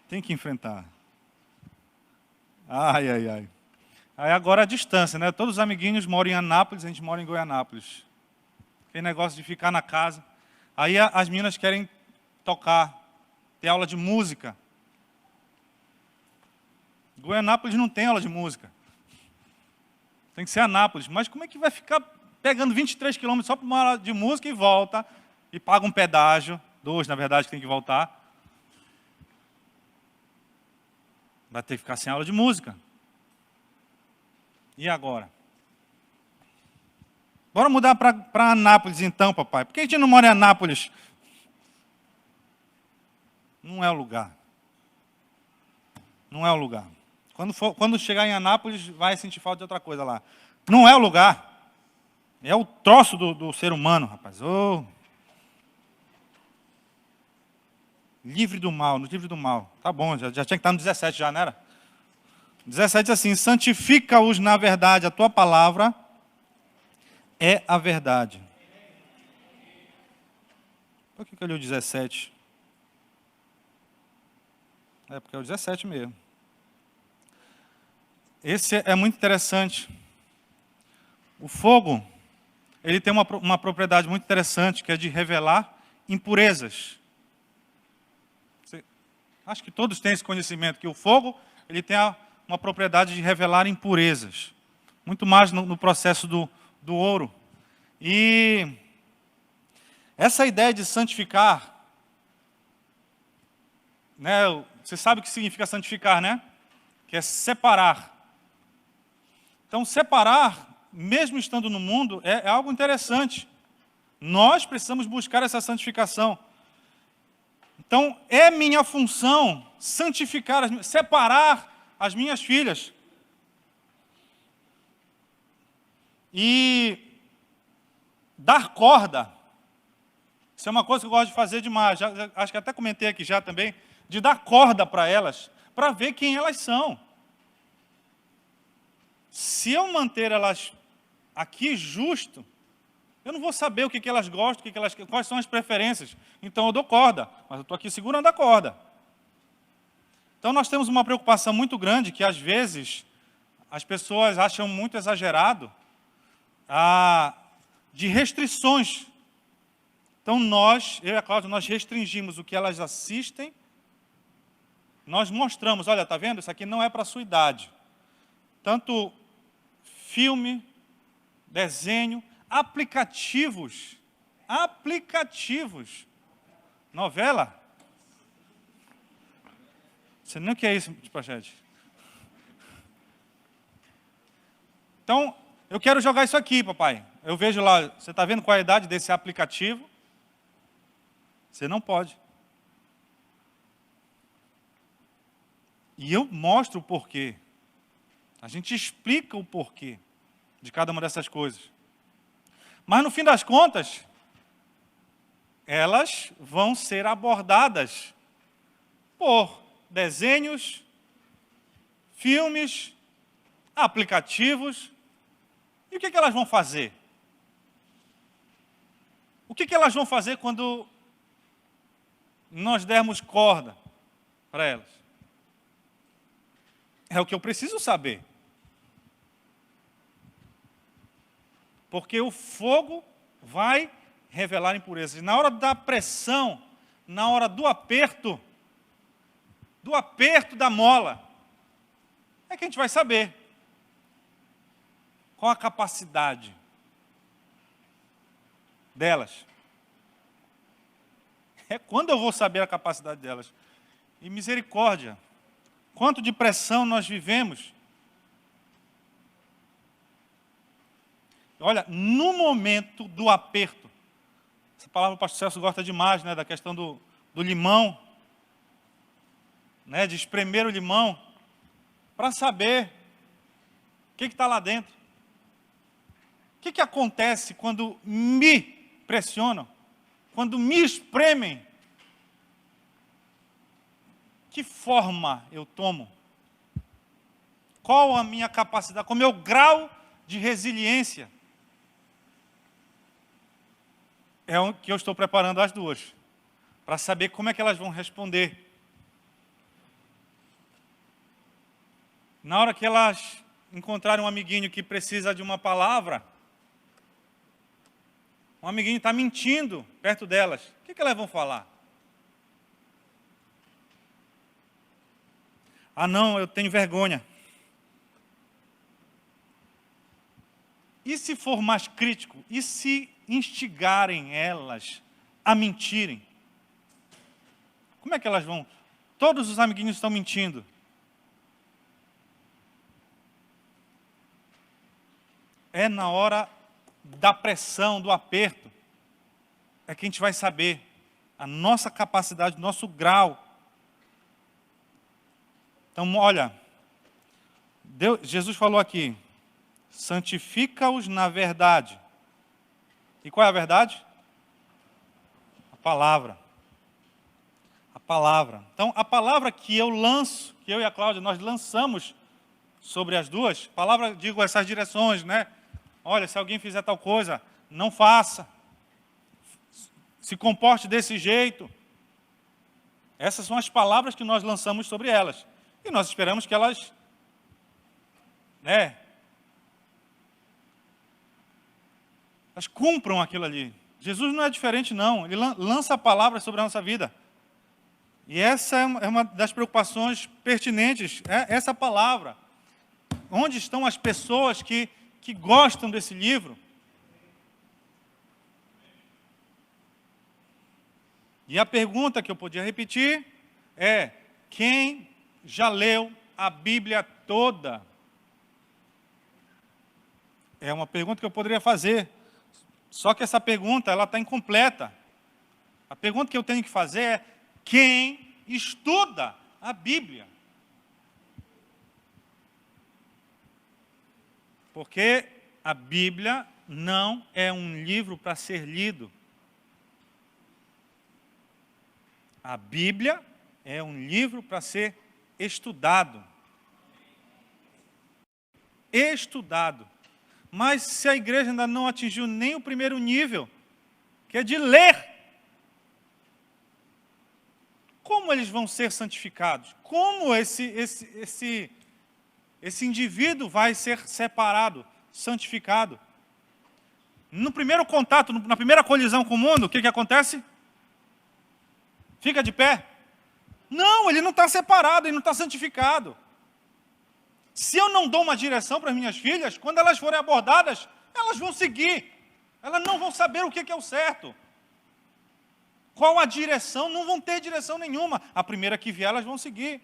Tem que enfrentar. Ai, ai, ai. Aí agora a distância, né? Todos os amiguinhos moram em Anápolis, a gente mora em Goianápolis. Tem negócio de ficar na casa. Aí as meninas querem tocar, ter aula de música. Goianápolis não tem aula de música. Tem que ser Anápolis. Mas como é que vai ficar pegando 23 quilômetros só para uma aula de música e volta, e paga um pedágio, 2, na verdade, que tem que voltar. Vai ter que ficar sem aula de música. E agora? Bora mudar para Anápolis então, papai. Por que a gente não mora em Anápolis? Não é o lugar. Não é o lugar. Quando chegar em Anápolis, vai sentir falta de outra coisa lá. Não é o lugar. É o troço do ser humano, rapaz. Oh. Livre do mal, no livre do mal. Tá bom, já tinha que estar no 17 já, não era? 17 diz assim, santifica-os na verdade, a tua palavra é a verdade. Por que eu li o 17? É porque é o 17 mesmo. Esse é muito interessante. O fogo, ele tem uma propriedade muito interessante, que é de revelar impurezas. Acho que todos têm esse conhecimento, que o fogo ele tem uma propriedade de revelar impurezas. Muito mais no processo do ouro. E essa ideia de santificar, né, você sabe o que significa santificar, né? Que é separar. Então, separar, mesmo estando no mundo, é algo interessante. Nós precisamos buscar essa santificação. Então, é minha função santificar, separar as minhas filhas. E dar corda. Isso é uma coisa que eu gosto de fazer demais. Acho que até comentei aqui já também. De dar corda para elas, para ver quem elas são. Se eu manter elas aqui justo, eu não vou saber o que elas gostam, quais são as preferências. Então eu dou corda, mas eu estou aqui segurando a corda. Então nós temos uma preocupação muito grande, que às vezes as pessoas acham muito exagerado, de restrições. Então eu e a Cláudia, nós restringimos o que elas assistem, nós mostramos, olha, está vendo? Isso aqui não é para a sua idade. Tanto filme, desenho, aplicativos, novela. Você nem o que é isso, gente? Então, eu quero jogar isso aqui, papai. Eu vejo lá, você está vendo qual é a idade desse aplicativo? Você não pode. E eu mostro o porquê. A gente explica o porquê de cada uma dessas coisas. Mas no fim das contas, elas vão ser abordadas por desenhos, filmes, aplicativos. E o que elas vão fazer? O que elas vão fazer quando nós dermos corda para elas? É o que eu preciso saber. Porque o fogo vai revelar impurezas. E na hora da pressão, na hora do aperto da mola, é que a gente vai saber qual a capacidade delas. É quando eu vou saber a capacidade delas. e misericórdia. Quanto de pressão nós vivemos. Olha, no momento do aperto, essa palavra o pastor Celso gosta demais, né, da questão do limão, né, de espremer o limão, para saber o que está lá dentro. O que acontece quando me pressionam, quando me espremem? Que forma eu tomo? Qual a minha capacidade, qual o meu grau de resiliência? É o que eu estou preparando as duas, para saber como é que elas vão responder. Na hora que elas encontrarem um amiguinho que precisa de uma palavra, um amiguinho está mentindo perto delas, o que elas vão falar? Ah, não, eu tenho vergonha. E se for mais crítico? E se instigarem elas a mentirem? Como é que elas vão? Todos os amiguinhos estão mentindo. É na hora da pressão, do aperto, é que a gente vai saber a nossa capacidade, o nosso grau. Então, olha, Jesus falou aqui, santifica-os na verdade. E qual é a verdade? A palavra. A palavra. Então, a palavra que eu lanço, que eu e a Cláudia, nós lançamos sobre as duas, palavra, digo, essas direções, né? Olha, se alguém fizer tal coisa, não faça. Se comporte desse jeito. Essas são as palavras que nós lançamos sobre elas. E nós esperamos que elas, né, elas cumpram aquilo ali. Jesus não é diferente, não. Ele lança palavras sobre a nossa vida. E essa é uma das preocupações pertinentes, essa palavra. Onde estão as pessoas que gostam desse livro? E a pergunta que eu podia repetir é: quem já leu a Bíblia toda? É uma pergunta que eu poderia fazer. Só que essa pergunta, ela está incompleta. A pergunta que eu tenho que fazer é: quem estuda a Bíblia? Porque a Bíblia não é um livro para ser lido. A Bíblia é um livro para ser estudado. Estudado. Mas se a igreja ainda não atingiu nem o primeiro nível, que é de ler, como eles vão ser santificados? Como esse indivíduo vai ser separado, santificado? No primeiro contato, na primeira colisão com o mundo, o que acontece? Fica de pé? Não, ele não está separado, ele não está santificado. Se eu não dou uma direção para as minhas filhas, quando elas forem abordadas, elas vão seguir. Elas não vão saber o que é o certo. Qual a direção? Não vão ter direção nenhuma. A primeira que vier, elas vão seguir.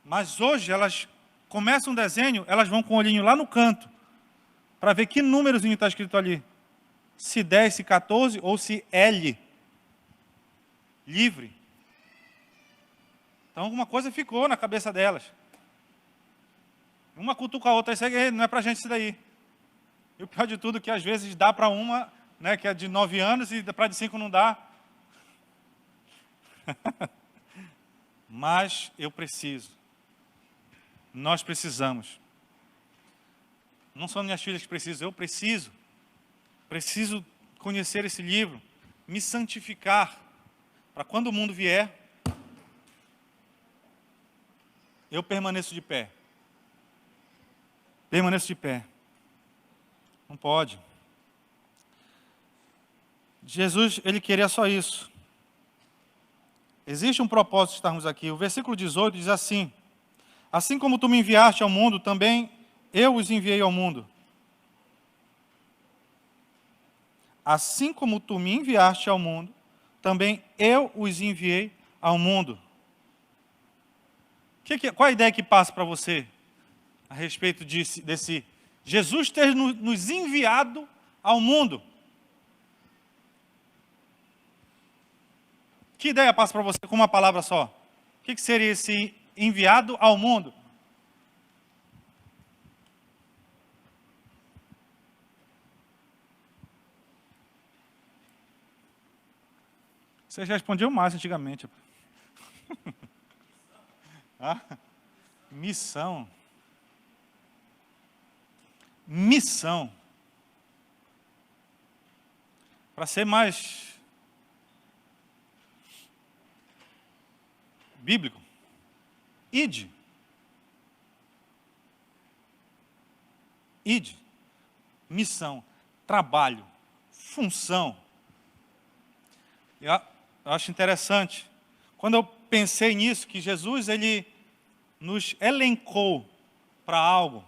Mas hoje, elas começam um desenho, elas vão com o olhinho lá no canto, para ver que númerozinho está escrito ali. Se 10, se 14 ou se L. Livre. Então, alguma coisa ficou na cabeça delas. Uma cutuca a outra, isso aí não é para a gente isso daí. E o pior de tudo é que às vezes dá para uma, né, que é de 9 anos, e para de 5 não dá. Mas eu preciso. Nós precisamos. Não são minhas filhas que precisam, eu preciso. Preciso conhecer esse livro, me santificar, para quando o mundo vier, eu permaneço de pé. Permaneço de pé. Não pode. Jesus, ele queria só isso. Existe um propósito de estarmos aqui. O versículo 18 diz assim: assim como tu me enviaste ao mundo, também eu os enviei ao mundo. Assim como tu me enviaste ao mundo, também eu os enviei ao mundo. Qual a ideia que passa para você a respeito desse Jesus ter nos enviado ao mundo? Que ideia passa para você com uma palavra só? O que seria esse enviado ao mundo? Vocês respondiam mais antigamente. Ah, missão. Missão. Para ser mais bíblico, ide. Ide. Missão, trabalho, função. Eu acho interessante. Quando eu pensei nisso, que Jesus ele nos elencou para algo.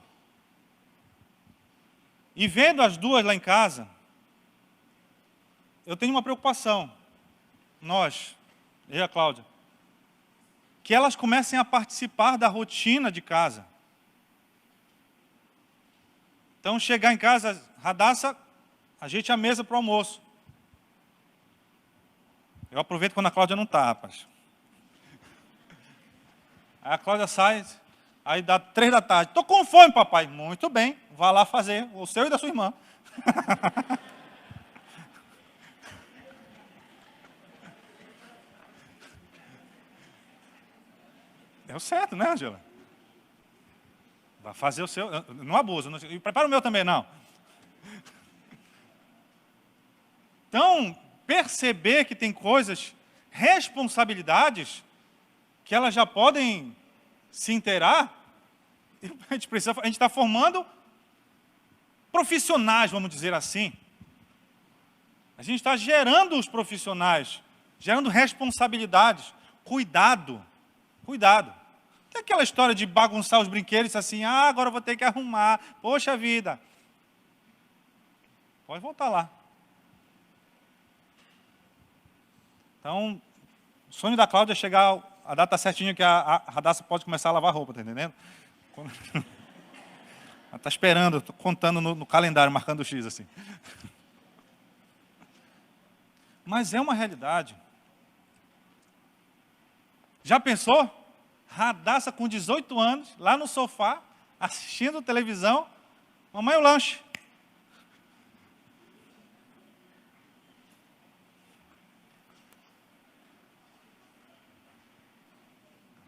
E vendo as duas lá em casa, eu tenho uma preocupação. Nós, eu e a Cláudia, que elas comecem a participar da rotina de casa. Então, chegar em casa, Radassa, ajeite a mesa para o almoço. Eu aproveito quando a Cláudia não está, rapaz. Aí a Cláudia sai, aí dá 3 da tarde. Estou com fome, papai. Muito bem, vá lá fazer, o seu e da sua irmã. Deu certo, né, Angela? Vai fazer o seu, não abusa. Não, e prepara o meu também, não. Então, perceber que tem coisas, responsabilidades, que elas já podem se inteirar, a gente está formando profissionais, vamos dizer assim. A gente está gerando os profissionais, gerando responsabilidades, cuidado, cuidado. Tem aquela história de bagunçar os brinquedos assim, agora eu vou ter que arrumar, poxa vida. Pode voltar lá. Então, o sonho da Cláudia é chegar a data certinha que a Radassa pode começar a lavar roupa, tá entendendo? Ela está esperando, estou contando no calendário, marcando o X assim. Mas é uma realidade. Já pensou? Radassa com 18 anos, lá no sofá, assistindo televisão, mamãe o lanche.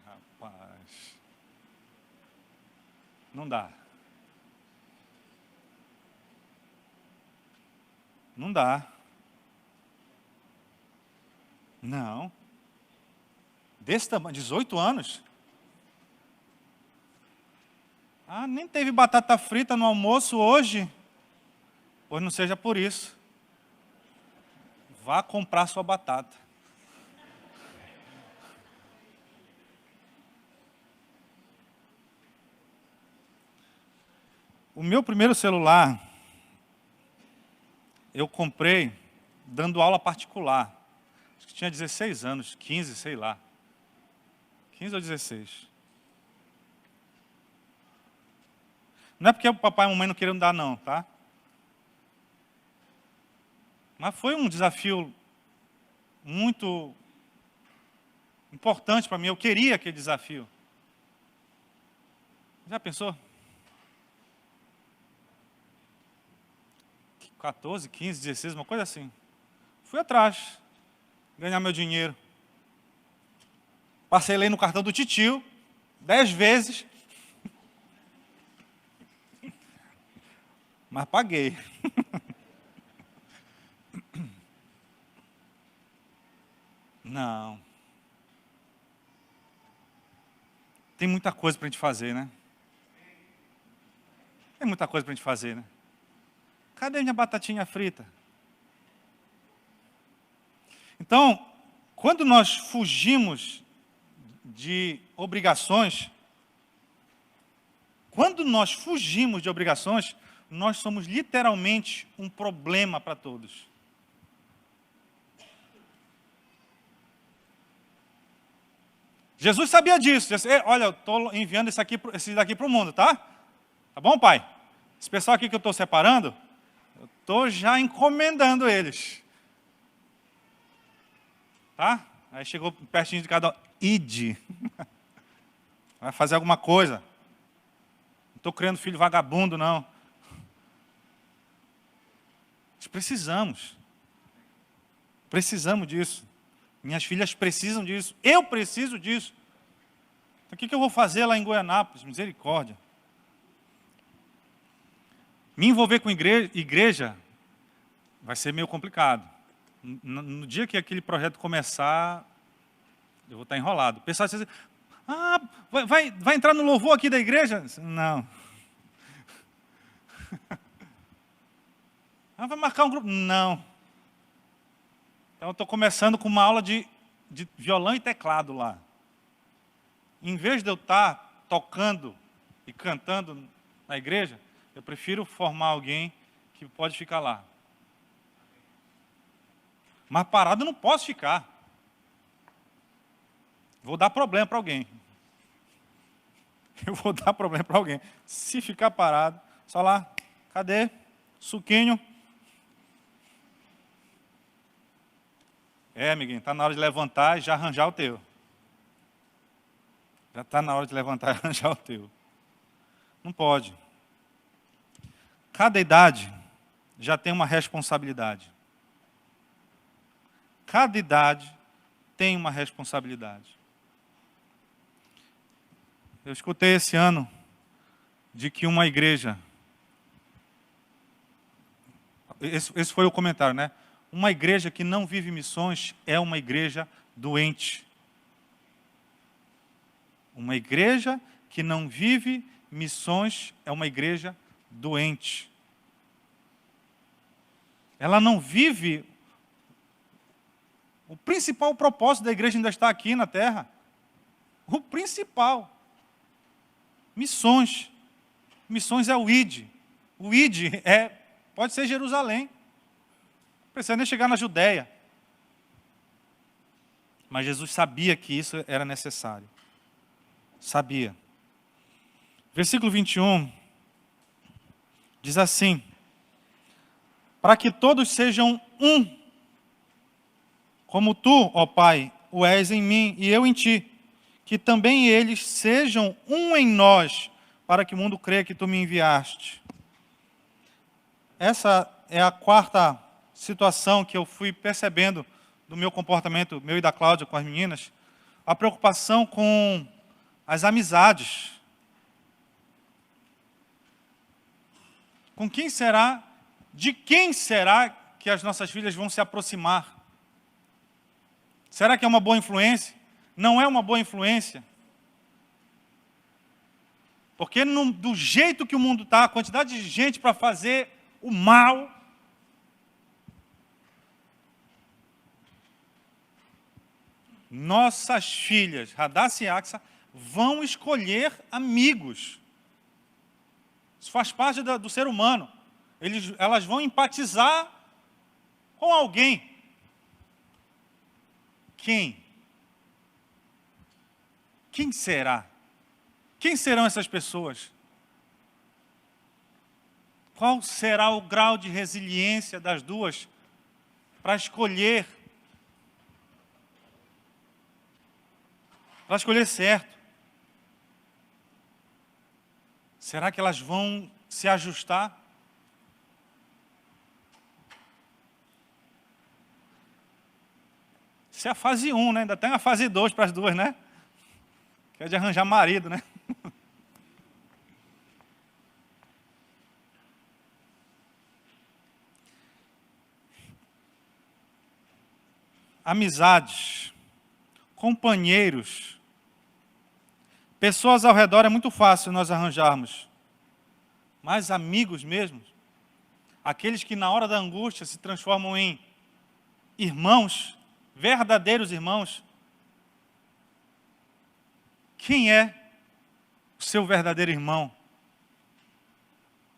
Rapaz, não dá. Não dá. Não. Desse tamanho, 18 anos. Nem teve batata frita no almoço hoje? Pois não seja por isso. Vá comprar sua batata. O meu primeiro celular, eu comprei dando aula particular. Acho que tinha 16 anos, 15, sei lá. 15 ou 16. Não é porque o papai e a mamãe não queriam dar, não, tá? Mas foi um desafio muito importante para mim. Eu queria aquele desafio. Já pensou? 14, 15, 16, uma coisa assim. Fui atrás, ganhar meu dinheiro. Parcelei no cartão do titio, 10 vezes. Mas paguei. Não. Tem muita coisa para a gente fazer, né? Tem muita coisa para a gente fazer, né? Cadê minha batatinha frita? Então, quando nós fugimos de obrigações, nós somos literalmente um problema para todos. Jesus sabia disso. Disse, olha, eu estou enviando esse daqui para o mundo, tá? Tá bom, pai? Esse pessoal aqui que eu estou separando, eu estou já encomendando eles. Tá? Aí chegou pertinho de cada... Ide. Vai fazer alguma coisa. Não estou criando filho vagabundo, não. Nós precisamos. Precisamos disso. Minhas filhas precisam disso. Eu preciso disso. Então, o que eu vou fazer lá em Goianápolis? Misericórdia. Me envolver com igreja vai ser meio complicado. No dia que aquele projeto começar, eu vou estar enrolado. O pessoal diz assim, vai entrar no louvor aqui da igreja? Não. Vai marcar um grupo? Não. Então, eu estou começando com uma aula de violão e teclado lá. Em vez de eu estar tocando e cantando na igreja, eu prefiro formar alguém que pode ficar lá. Mas parado eu não posso ficar. Vou dar problema para alguém. Eu vou dar problema para alguém. Se ficar parado, só lá, cadê? Suquinho. Amiguinho, está na hora de levantar e já arranjar o teu. Já está na hora de levantar e arranjar o teu. Não pode. Cada idade já tem uma responsabilidade. Cada idade tem uma responsabilidade. Eu escutei esse ano de que uma igreja... Esse foi o comentário, né? Uma igreja que não vive missões é uma igreja doente. Uma igreja que não vive missões é uma igreja doente. Ela não vive... O principal propósito da igreja ainda está aqui na terra. O principal. Missões. Missões é o ID. O ID pode ser Jerusalém. Não precisa nem chegar na Judéia. Mas Jesus sabia que isso era necessário. Sabia. Versículo 21 diz assim: para que todos sejam um, como tu, ó Pai, o és em mim e eu em ti, que também eles sejam um em nós, para que o mundo creia que tu me enviaste. Essa é a quarta situação que eu fui percebendo do meu comportamento, meu e da Cláudia com as meninas, a preocupação com as amizades. Com quem será, de quem será que as nossas filhas vão se aproximar? Será que é uma boa influência? Não é uma boa influência? Porque do jeito que o mundo está, a quantidade de gente para fazer o mal, nossas filhas, Radassa e Axa, vão escolher amigos. Isso faz parte do ser humano. Elas vão empatizar com alguém. Quem? Quem será? Quem serão essas pessoas? Qual será o grau de resiliência das duas para escolher? Para escolher certo. Será que elas vão se ajustar? Isso é a fase 1, né? Ainda tem a fase 2 para as duas, né? Que é de arranjar marido, né? Amizades, companheiros, pessoas ao redor é muito fácil nós arranjarmos. Mas amigos mesmo, aqueles que na hora da angústia se transformam em irmãos, verdadeiros irmãos. Quem é o seu verdadeiro irmão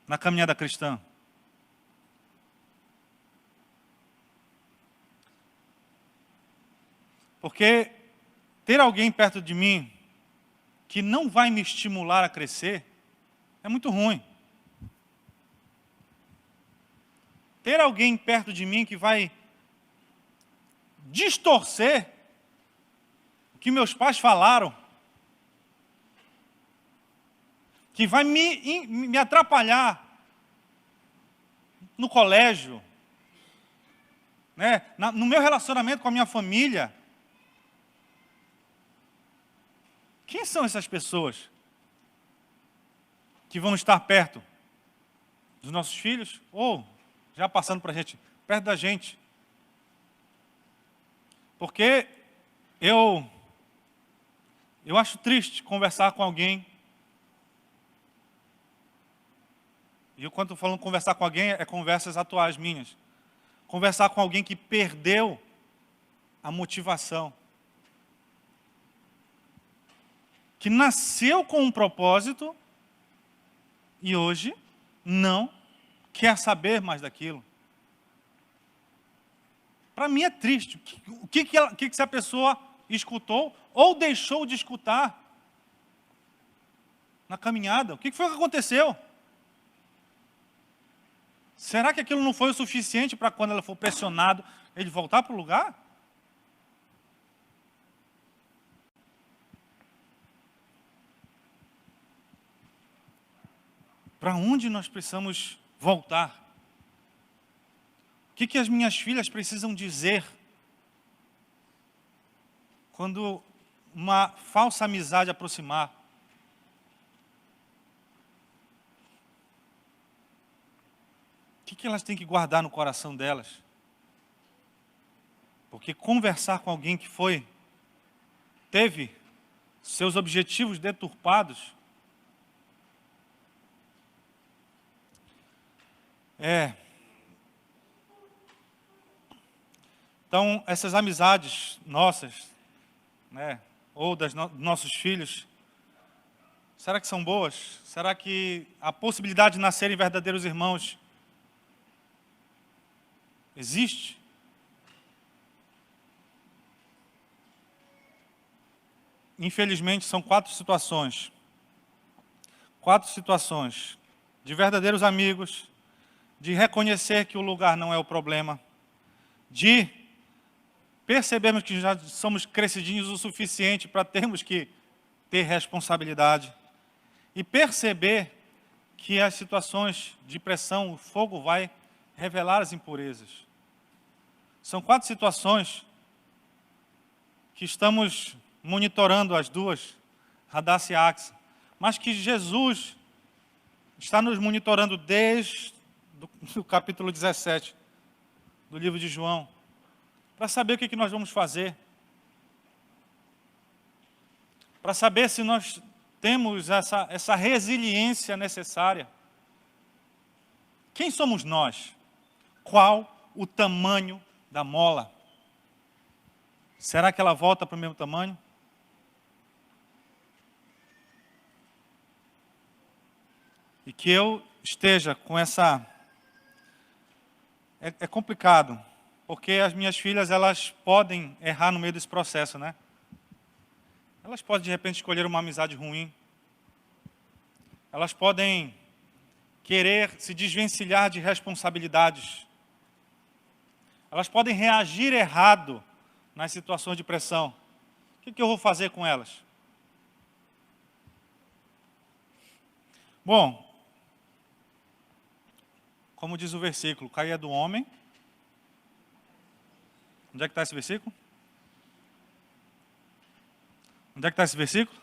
na caminhada cristã? Porque ter alguém perto de mim que não vai me estimular a crescer é muito ruim. Ter alguém perto de mim que vai distorcer o que meus pais falaram, que vai me atrapalhar no colégio, né? No meu relacionamento com a minha família. Quem são essas pessoas que vão estar perto dos nossos filhos? Ou já passando para a gente, perto da gente? Porque eu acho triste conversar com alguém. E eu, quando estou falando conversar com alguém, é conversas atuais minhas. Conversar com alguém que perdeu a motivação. Que nasceu com um propósito e hoje não quer saber mais daquilo. Para mim é triste. O que essa pessoa escutou ou deixou de escutar na caminhada? O que foi que aconteceu? Será que aquilo não foi o suficiente para quando ela for pressionada, ele voltar para o lugar? Para onde nós precisamos voltar? O que as minhas filhas precisam dizer quando uma falsa amizade aproximar? O que elas têm que guardar no coração delas? Porque conversar com alguém que teve seus objetivos deturpados, Então, essas amizades nossas, né, ou dos nossos filhos, será que são boas? Será que a possibilidade de nascerem verdadeiros irmãos existe? Infelizmente, são 4 situações. 4 situações de verdadeiros amigos, de reconhecer que o lugar não é o problema, de percebermos que já somos crescidinhos o suficiente para termos que ter responsabilidade, e perceber que as situações de pressão, o fogo vai revelar as impurezas. São 4 situações que estamos monitorando, as 2, Hadassa e Axa, mas que Jesus está nos monitorando desde o capítulo 17 do livro de João, para saber o que nós vamos fazer, para saber se nós temos essa resiliência necessária. Quem somos nós? Qual o tamanho da mola? Será que ela volta para o mesmo tamanho? E que eu esteja com essa... É complicado, porque as minhas filhas, elas podem errar no meio desse processo, né? Elas podem, de repente, escolher uma amizade ruim. Elas podem querer se desvencilhar de responsabilidades. Elas podem reagir errado nas situações de pressão. O que eu vou fazer com elas? Bom, como diz o versículo, cair é do homem. Onde é que está esse versículo? Onde é que está esse versículo?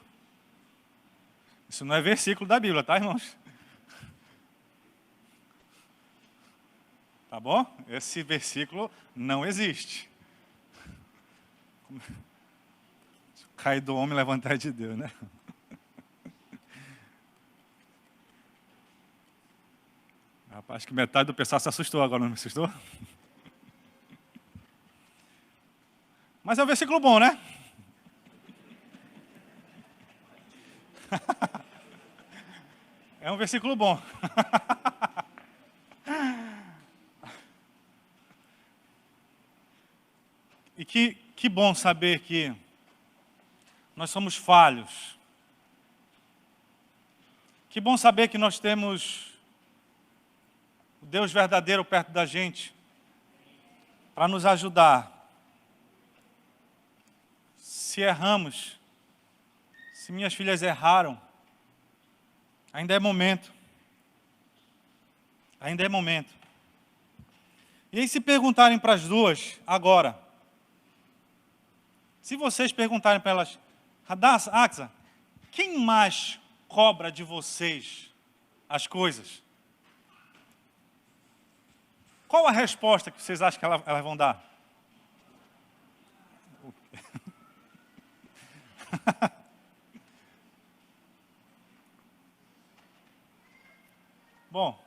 Isso não é versículo da Bíblia, tá, irmãos? Tá bom? Esse versículo não existe. Cair do homem, levantar de Deus, né? Rapaz, acho que metade do pessoal se assustou agora, não me assustou? Mas é um versículo bom, né? É um versículo bom. E que bom saber que Nós somos falhos. Que bom saber que nós temos o Deus verdadeiro perto da gente para nos ajudar. Se erramos, se minhas filhas erraram, ainda é momento. Ainda é momento. E aí, se perguntarem para as duas agora, se vocês perguntarem para elas, Hadassah, Aksa, quem mais cobra de vocês as coisas? Qual a resposta que vocês acham que elas vão dar? Bom,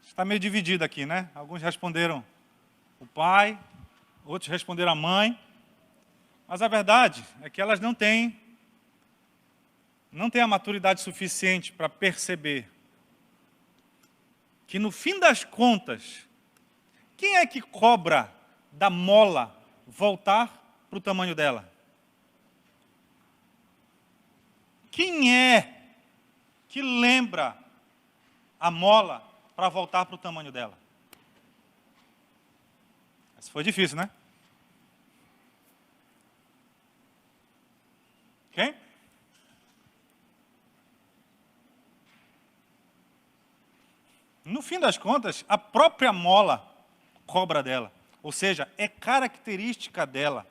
está meio dividido aqui, né? Alguns responderam o pai, outros responderam a mãe. Mas a verdade é que elas não têm a maturidade suficiente para perceber que, no fim das contas, quem é que cobra da mola voltar para o tamanho dela? Quem é que lembra a mola para voltar para o tamanho dela? Isso foi difícil, né? Quem? No fim das contas, a própria mola cobra dela. Ou seja, é característica dela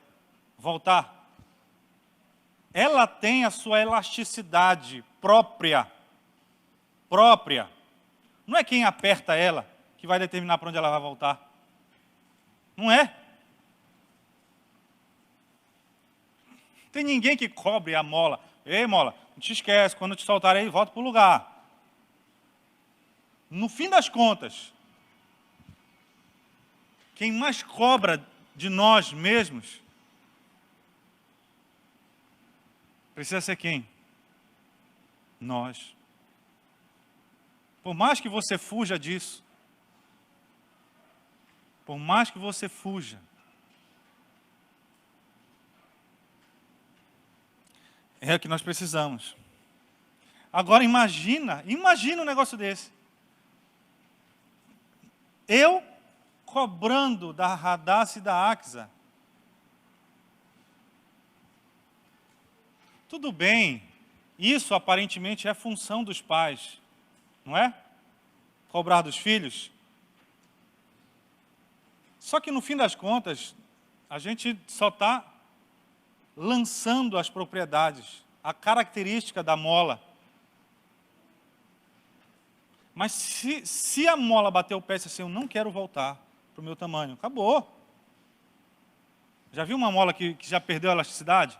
voltar. Ela tem a sua elasticidade própria. Não é quem aperta ela que vai determinar para onde ela vai voltar. Não é. Tem ninguém que cobre a mola. Ei, mola, não te esquece, quando eu te soltar aí, volta para o lugar. No fim das contas, quem mais cobra de nós mesmos precisa ser quem? Nós. Por mais que você fuja disso, por mais que você fuja, é o que nós precisamos. Agora imagina um negócio desse. Eu cobrando da Hadassah e da Aksa. Tudo bem, isso aparentemente é função dos pais, não é? Cobrar dos filhos. Só que no fim das contas, a gente só está lançando as propriedades, a característica da mola. Mas se a mola bater o pé e dizer assim, eu não quero voltar para o meu tamanho, acabou. Já viu uma mola que já perdeu a elasticidade?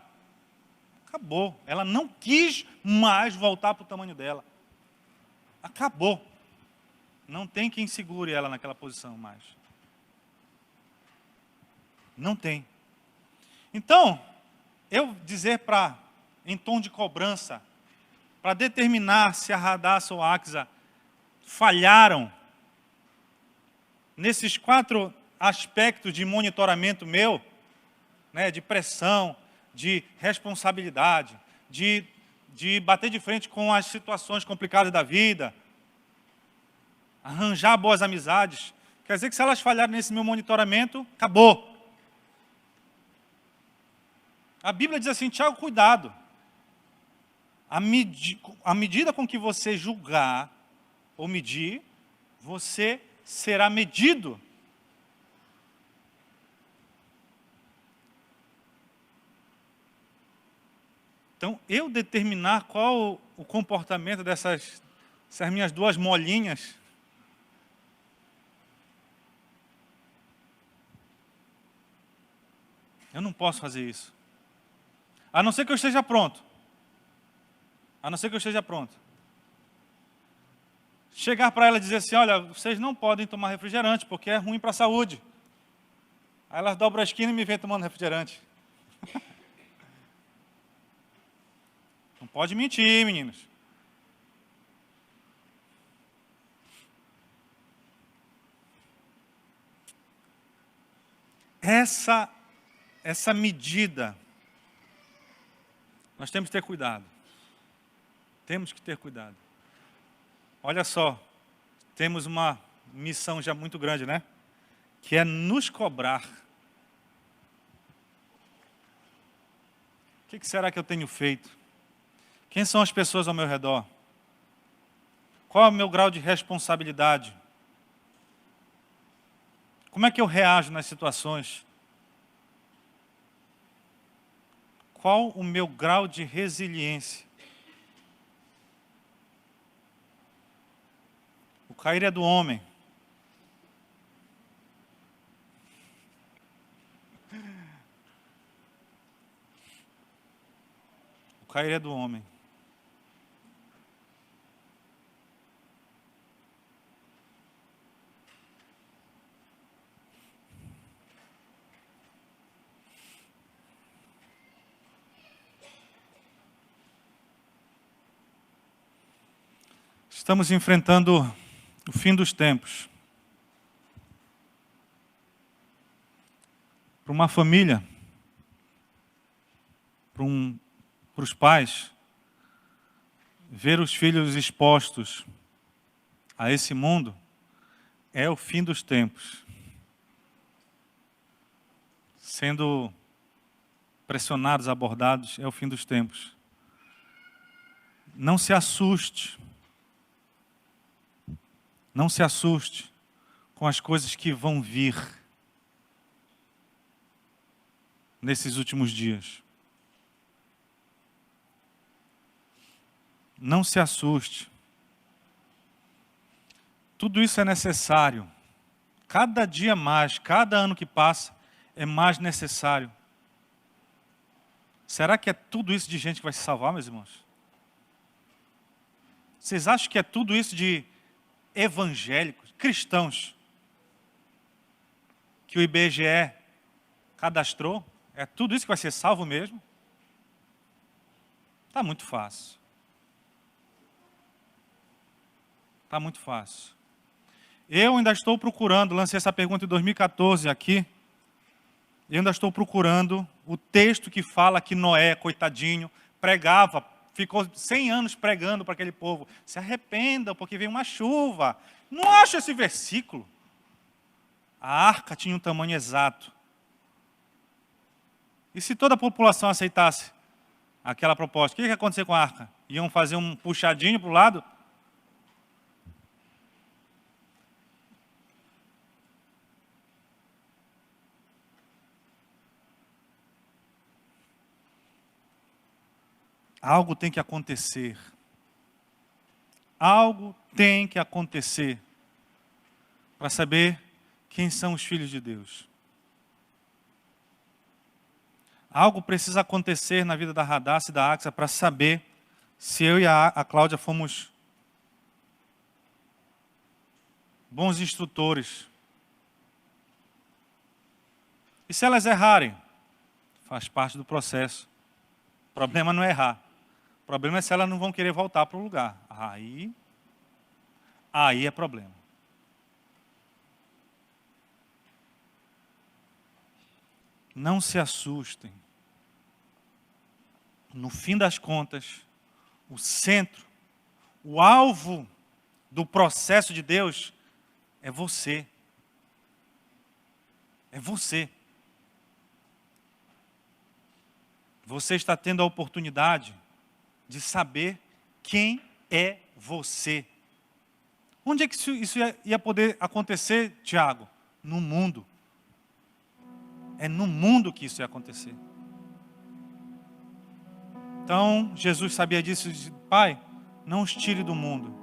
Acabou. Ela não quis mais voltar para o tamanho dela. Acabou. Não tem quem segure ela naquela posição mais. Não tem. Então, eu dizer em tom de cobrança, para determinar se a Hadassah ou a Aksa falharam nesses 4 aspectos de monitoramento meu, né, de pressão, de responsabilidade, de bater de frente com as situações complicadas da vida, arranjar boas amizades. Quer dizer que se elas falharem nesse meu monitoramento, acabou. A Bíblia diz assim, Tiago, cuidado. À medida com que você julgar ou medir, você será medido. Então, eu determinar qual o comportamento dessas minhas 2 molinhas, eu não posso fazer isso. A não ser que eu esteja pronto. A não ser que eu esteja pronto. Chegar para ela e dizer assim, olha, vocês não podem tomar refrigerante, porque é ruim para a saúde. Aí elas dobram a esquina e me vêm tomando refrigerante. Não pode mentir, meninos. Essa medida Nós temos que ter cuidado. Temos que ter cuidado. Olha só, temos uma missão já muito grande, né? Que é nos cobrar. O que será que eu tenho feito? Quem são as pessoas ao meu redor? Qual é o meu grau de responsabilidade? Como é que eu reajo nas situações? Qual o meu grau de resiliência? O cair é do homem. O cair é do homem. Estamos enfrentando o fim dos tempos. Para uma família, para os pais, ver os filhos expostos a esse mundo é o fim dos tempos. Sendo pressionados, abordados, é o fim dos tempos. Não se assuste. Não se assuste com as coisas que vão vir nesses últimos dias. Não se assuste. Tudo isso é necessário. Cada dia mais, cada ano que passa, é mais necessário. Será que é tudo isso de gente que vai se salvar, meus irmãos? Vocês acham que é tudo isso de evangélicos, cristãos, que o IBGE cadastrou? É tudo isso que vai ser salvo mesmo? Está muito fácil. Está muito fácil. Eu ainda estou procurando, lancei essa pergunta em 2014 aqui, eu ainda estou procurando o texto que fala que Noé, coitadinho, pregava, ficou 100 anos pregando para aquele povo. Se arrependam, porque vem uma chuva. Não acho esse versículo. A arca tinha um tamanho exato. E se toda a população aceitasse aquela proposta, o que ia acontecer com a arca? Iam fazer um puxadinho para o lado? Algo tem que acontecer. Algo tem que acontecer para saber quem são os filhos de Deus. Algo precisa acontecer na vida da Radassa e da Axa para saber se eu e a Cláudia fomos bons instrutores. E se elas errarem? Faz parte do processo. O problema não é errar. O problema é se elas não vão querer voltar para o lugar. Aí é problema. Não se assustem. No fim das contas, o centro, o alvo do processo de Deus é você. É você. Você está tendo a oportunidade de saber quem é você. Onde é que isso ia poder acontecer, Tiago? No mundo. É no mundo que isso ia acontecer. Então, Jesus sabia disso e disse: Pai, não os tire do mundo.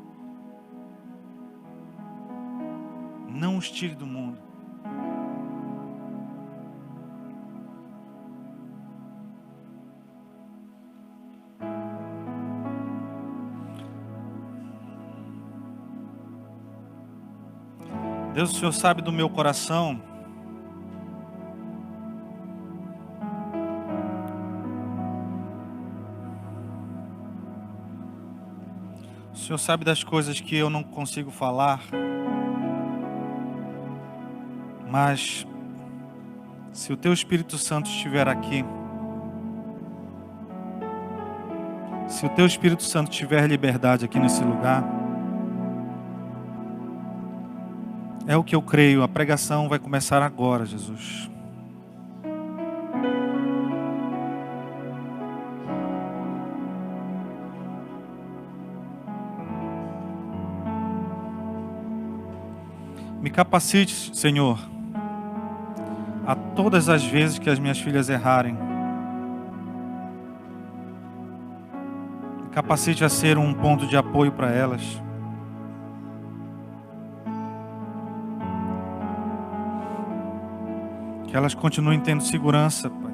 Não os tire do mundo. Deus, o Senhor sabe do meu coração. O Senhor sabe das coisas que eu não consigo falar. Mas, se o Teu Espírito Santo estiver aqui, Se o Teu Espírito Santo tiver liberdade aqui nesse lugar, é o que eu creio. A pregação vai começar agora, Jesus. Me capacite, Senhor, a todas as vezes que as minhas filhas errarem. Me capacite a ser um ponto de apoio para elas. Que elas continuem tendo segurança, Pai.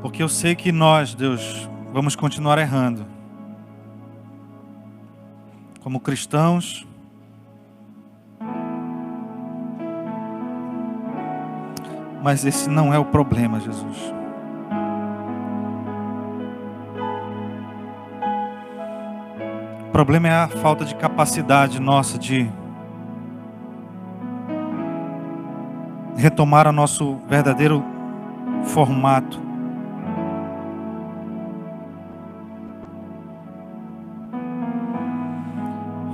Porque eu sei que nós, Deus, vamos continuar errando. Como cristãos. Mas esse não é o problema, Jesus. O problema é a falta de capacidade nossa de retomar o nosso verdadeiro formato.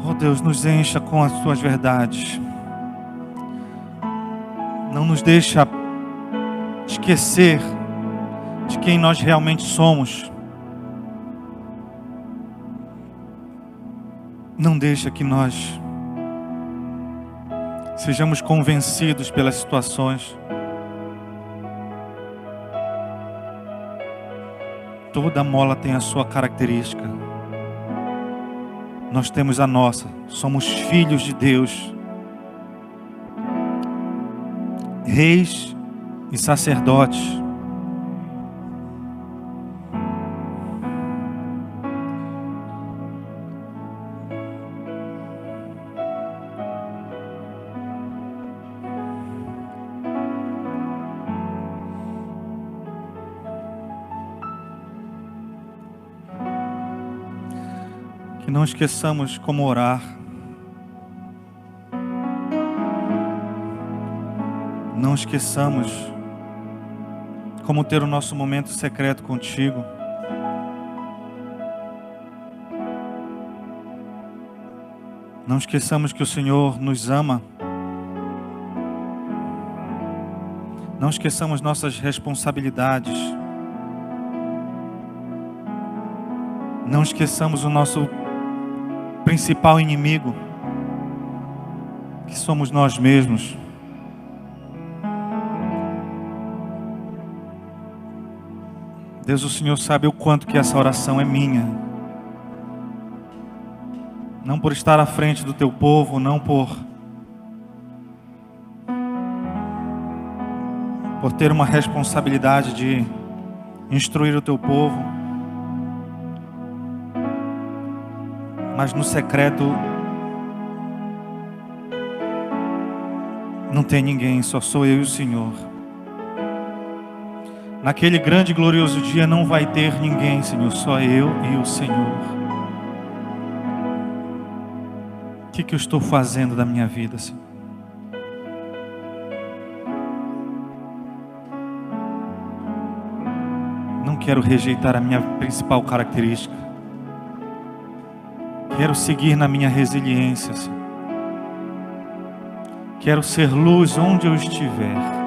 Oh Deus, nos encha com as Tuas verdades. Não nos deixa esquecer de quem nós realmente somos. Não deixa que nós sejamos convencidos pelas situações. Toda mola tem a sua característica. Nós temos a nossa. Somos filhos de Deus. Reis e sacerdotes. Que não esqueçamos como orar. Não esqueçamos como ter o nosso momento secreto contigo. Não esqueçamos que o Senhor nos ama. Não esqueçamos nossas responsabilidades. Não esqueçamos o nosso principal inimigo, que somos nós mesmos. Deus, o Senhor sabe o quanto que essa oração é minha. Não por estar à frente do Teu povo, não por ter uma responsabilidade de instruir o Teu povo, mas no secreto não tem ninguém, só sou eu e o Senhor. Naquele grande e glorioso dia não vai ter ninguém, Senhor, só eu e o Senhor. O que eu estou fazendo da minha vida, Senhor? Não quero rejeitar a minha principal característica. Quero seguir na minha resiliência, Senhor. Quero ser luz onde eu estiver.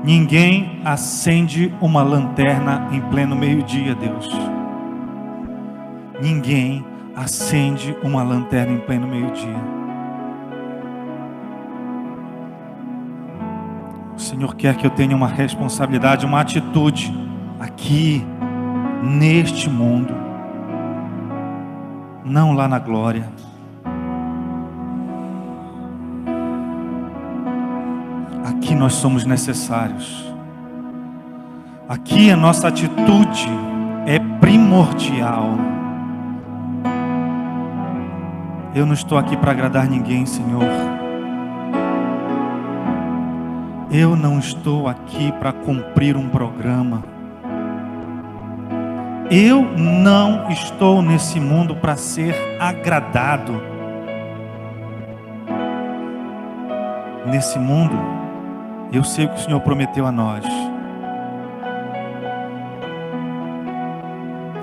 Ninguém acende uma lanterna em pleno meio-dia, Deus. Ninguém acende uma lanterna em pleno meio-dia. O Senhor quer que eu tenha uma responsabilidade, uma atitude aqui, neste mundo, não lá na glória. Aqui nós somos necessários. Aqui a nossa atitude é primordial. Eu não estou aqui para agradar ninguém, Senhor. Eu não estou aqui para cumprir um programa. Eu não estou nesse mundo para ser agradado. Nesse mundo, Eu sei o que o Senhor prometeu a nós.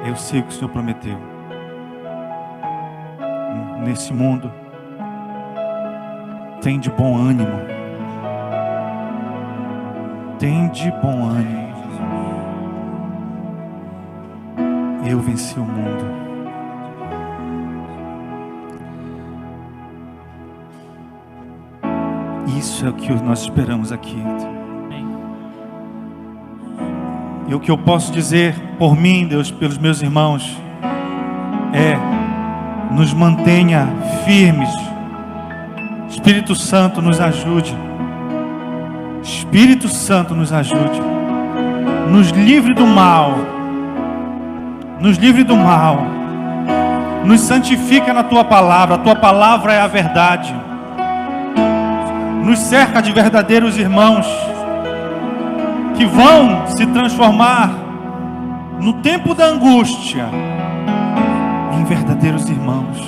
Eu sei o que o Senhor prometeu. Nesse mundo, tem de bom ânimo. Tem de bom ânimo. Eu venci o mundo. Isso é o que nós esperamos aqui. E o que eu posso dizer por mim, Deus, pelos meus irmãos, é: nos mantenha firmes. Espírito Santo, nos ajude. Espírito Santo, nos ajude. Nos livre do mal. Nos livre do mal. Nos santifica na Tua palavra. A Tua palavra é a verdade. Nos cerca de verdadeiros irmãos que vão se transformar no tempo da angústia em verdadeiros irmãos.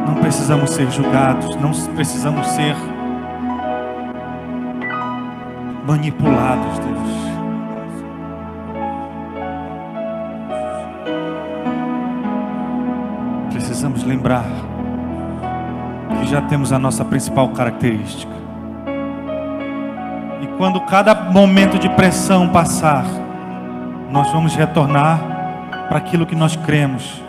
Não precisamos ser julgados, não precisamos ser manipulados, Deus. Precisamos lembrar que já temos a nossa principal característica. E quando cada momento de pressão passar, nós vamos retornar para aquilo que nós cremos,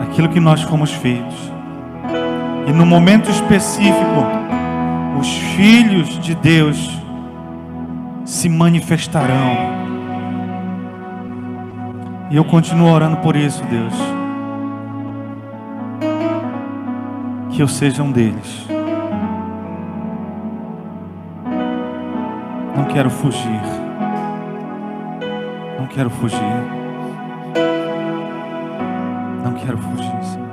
aquilo que nós fomos feitos. E no momento específico, os filhos de Deus se manifestarão. E eu continuo orando por isso, Deus. Que eu seja um deles. Não quero fugir. Não quero fugir. Não quero fugir, Senhor.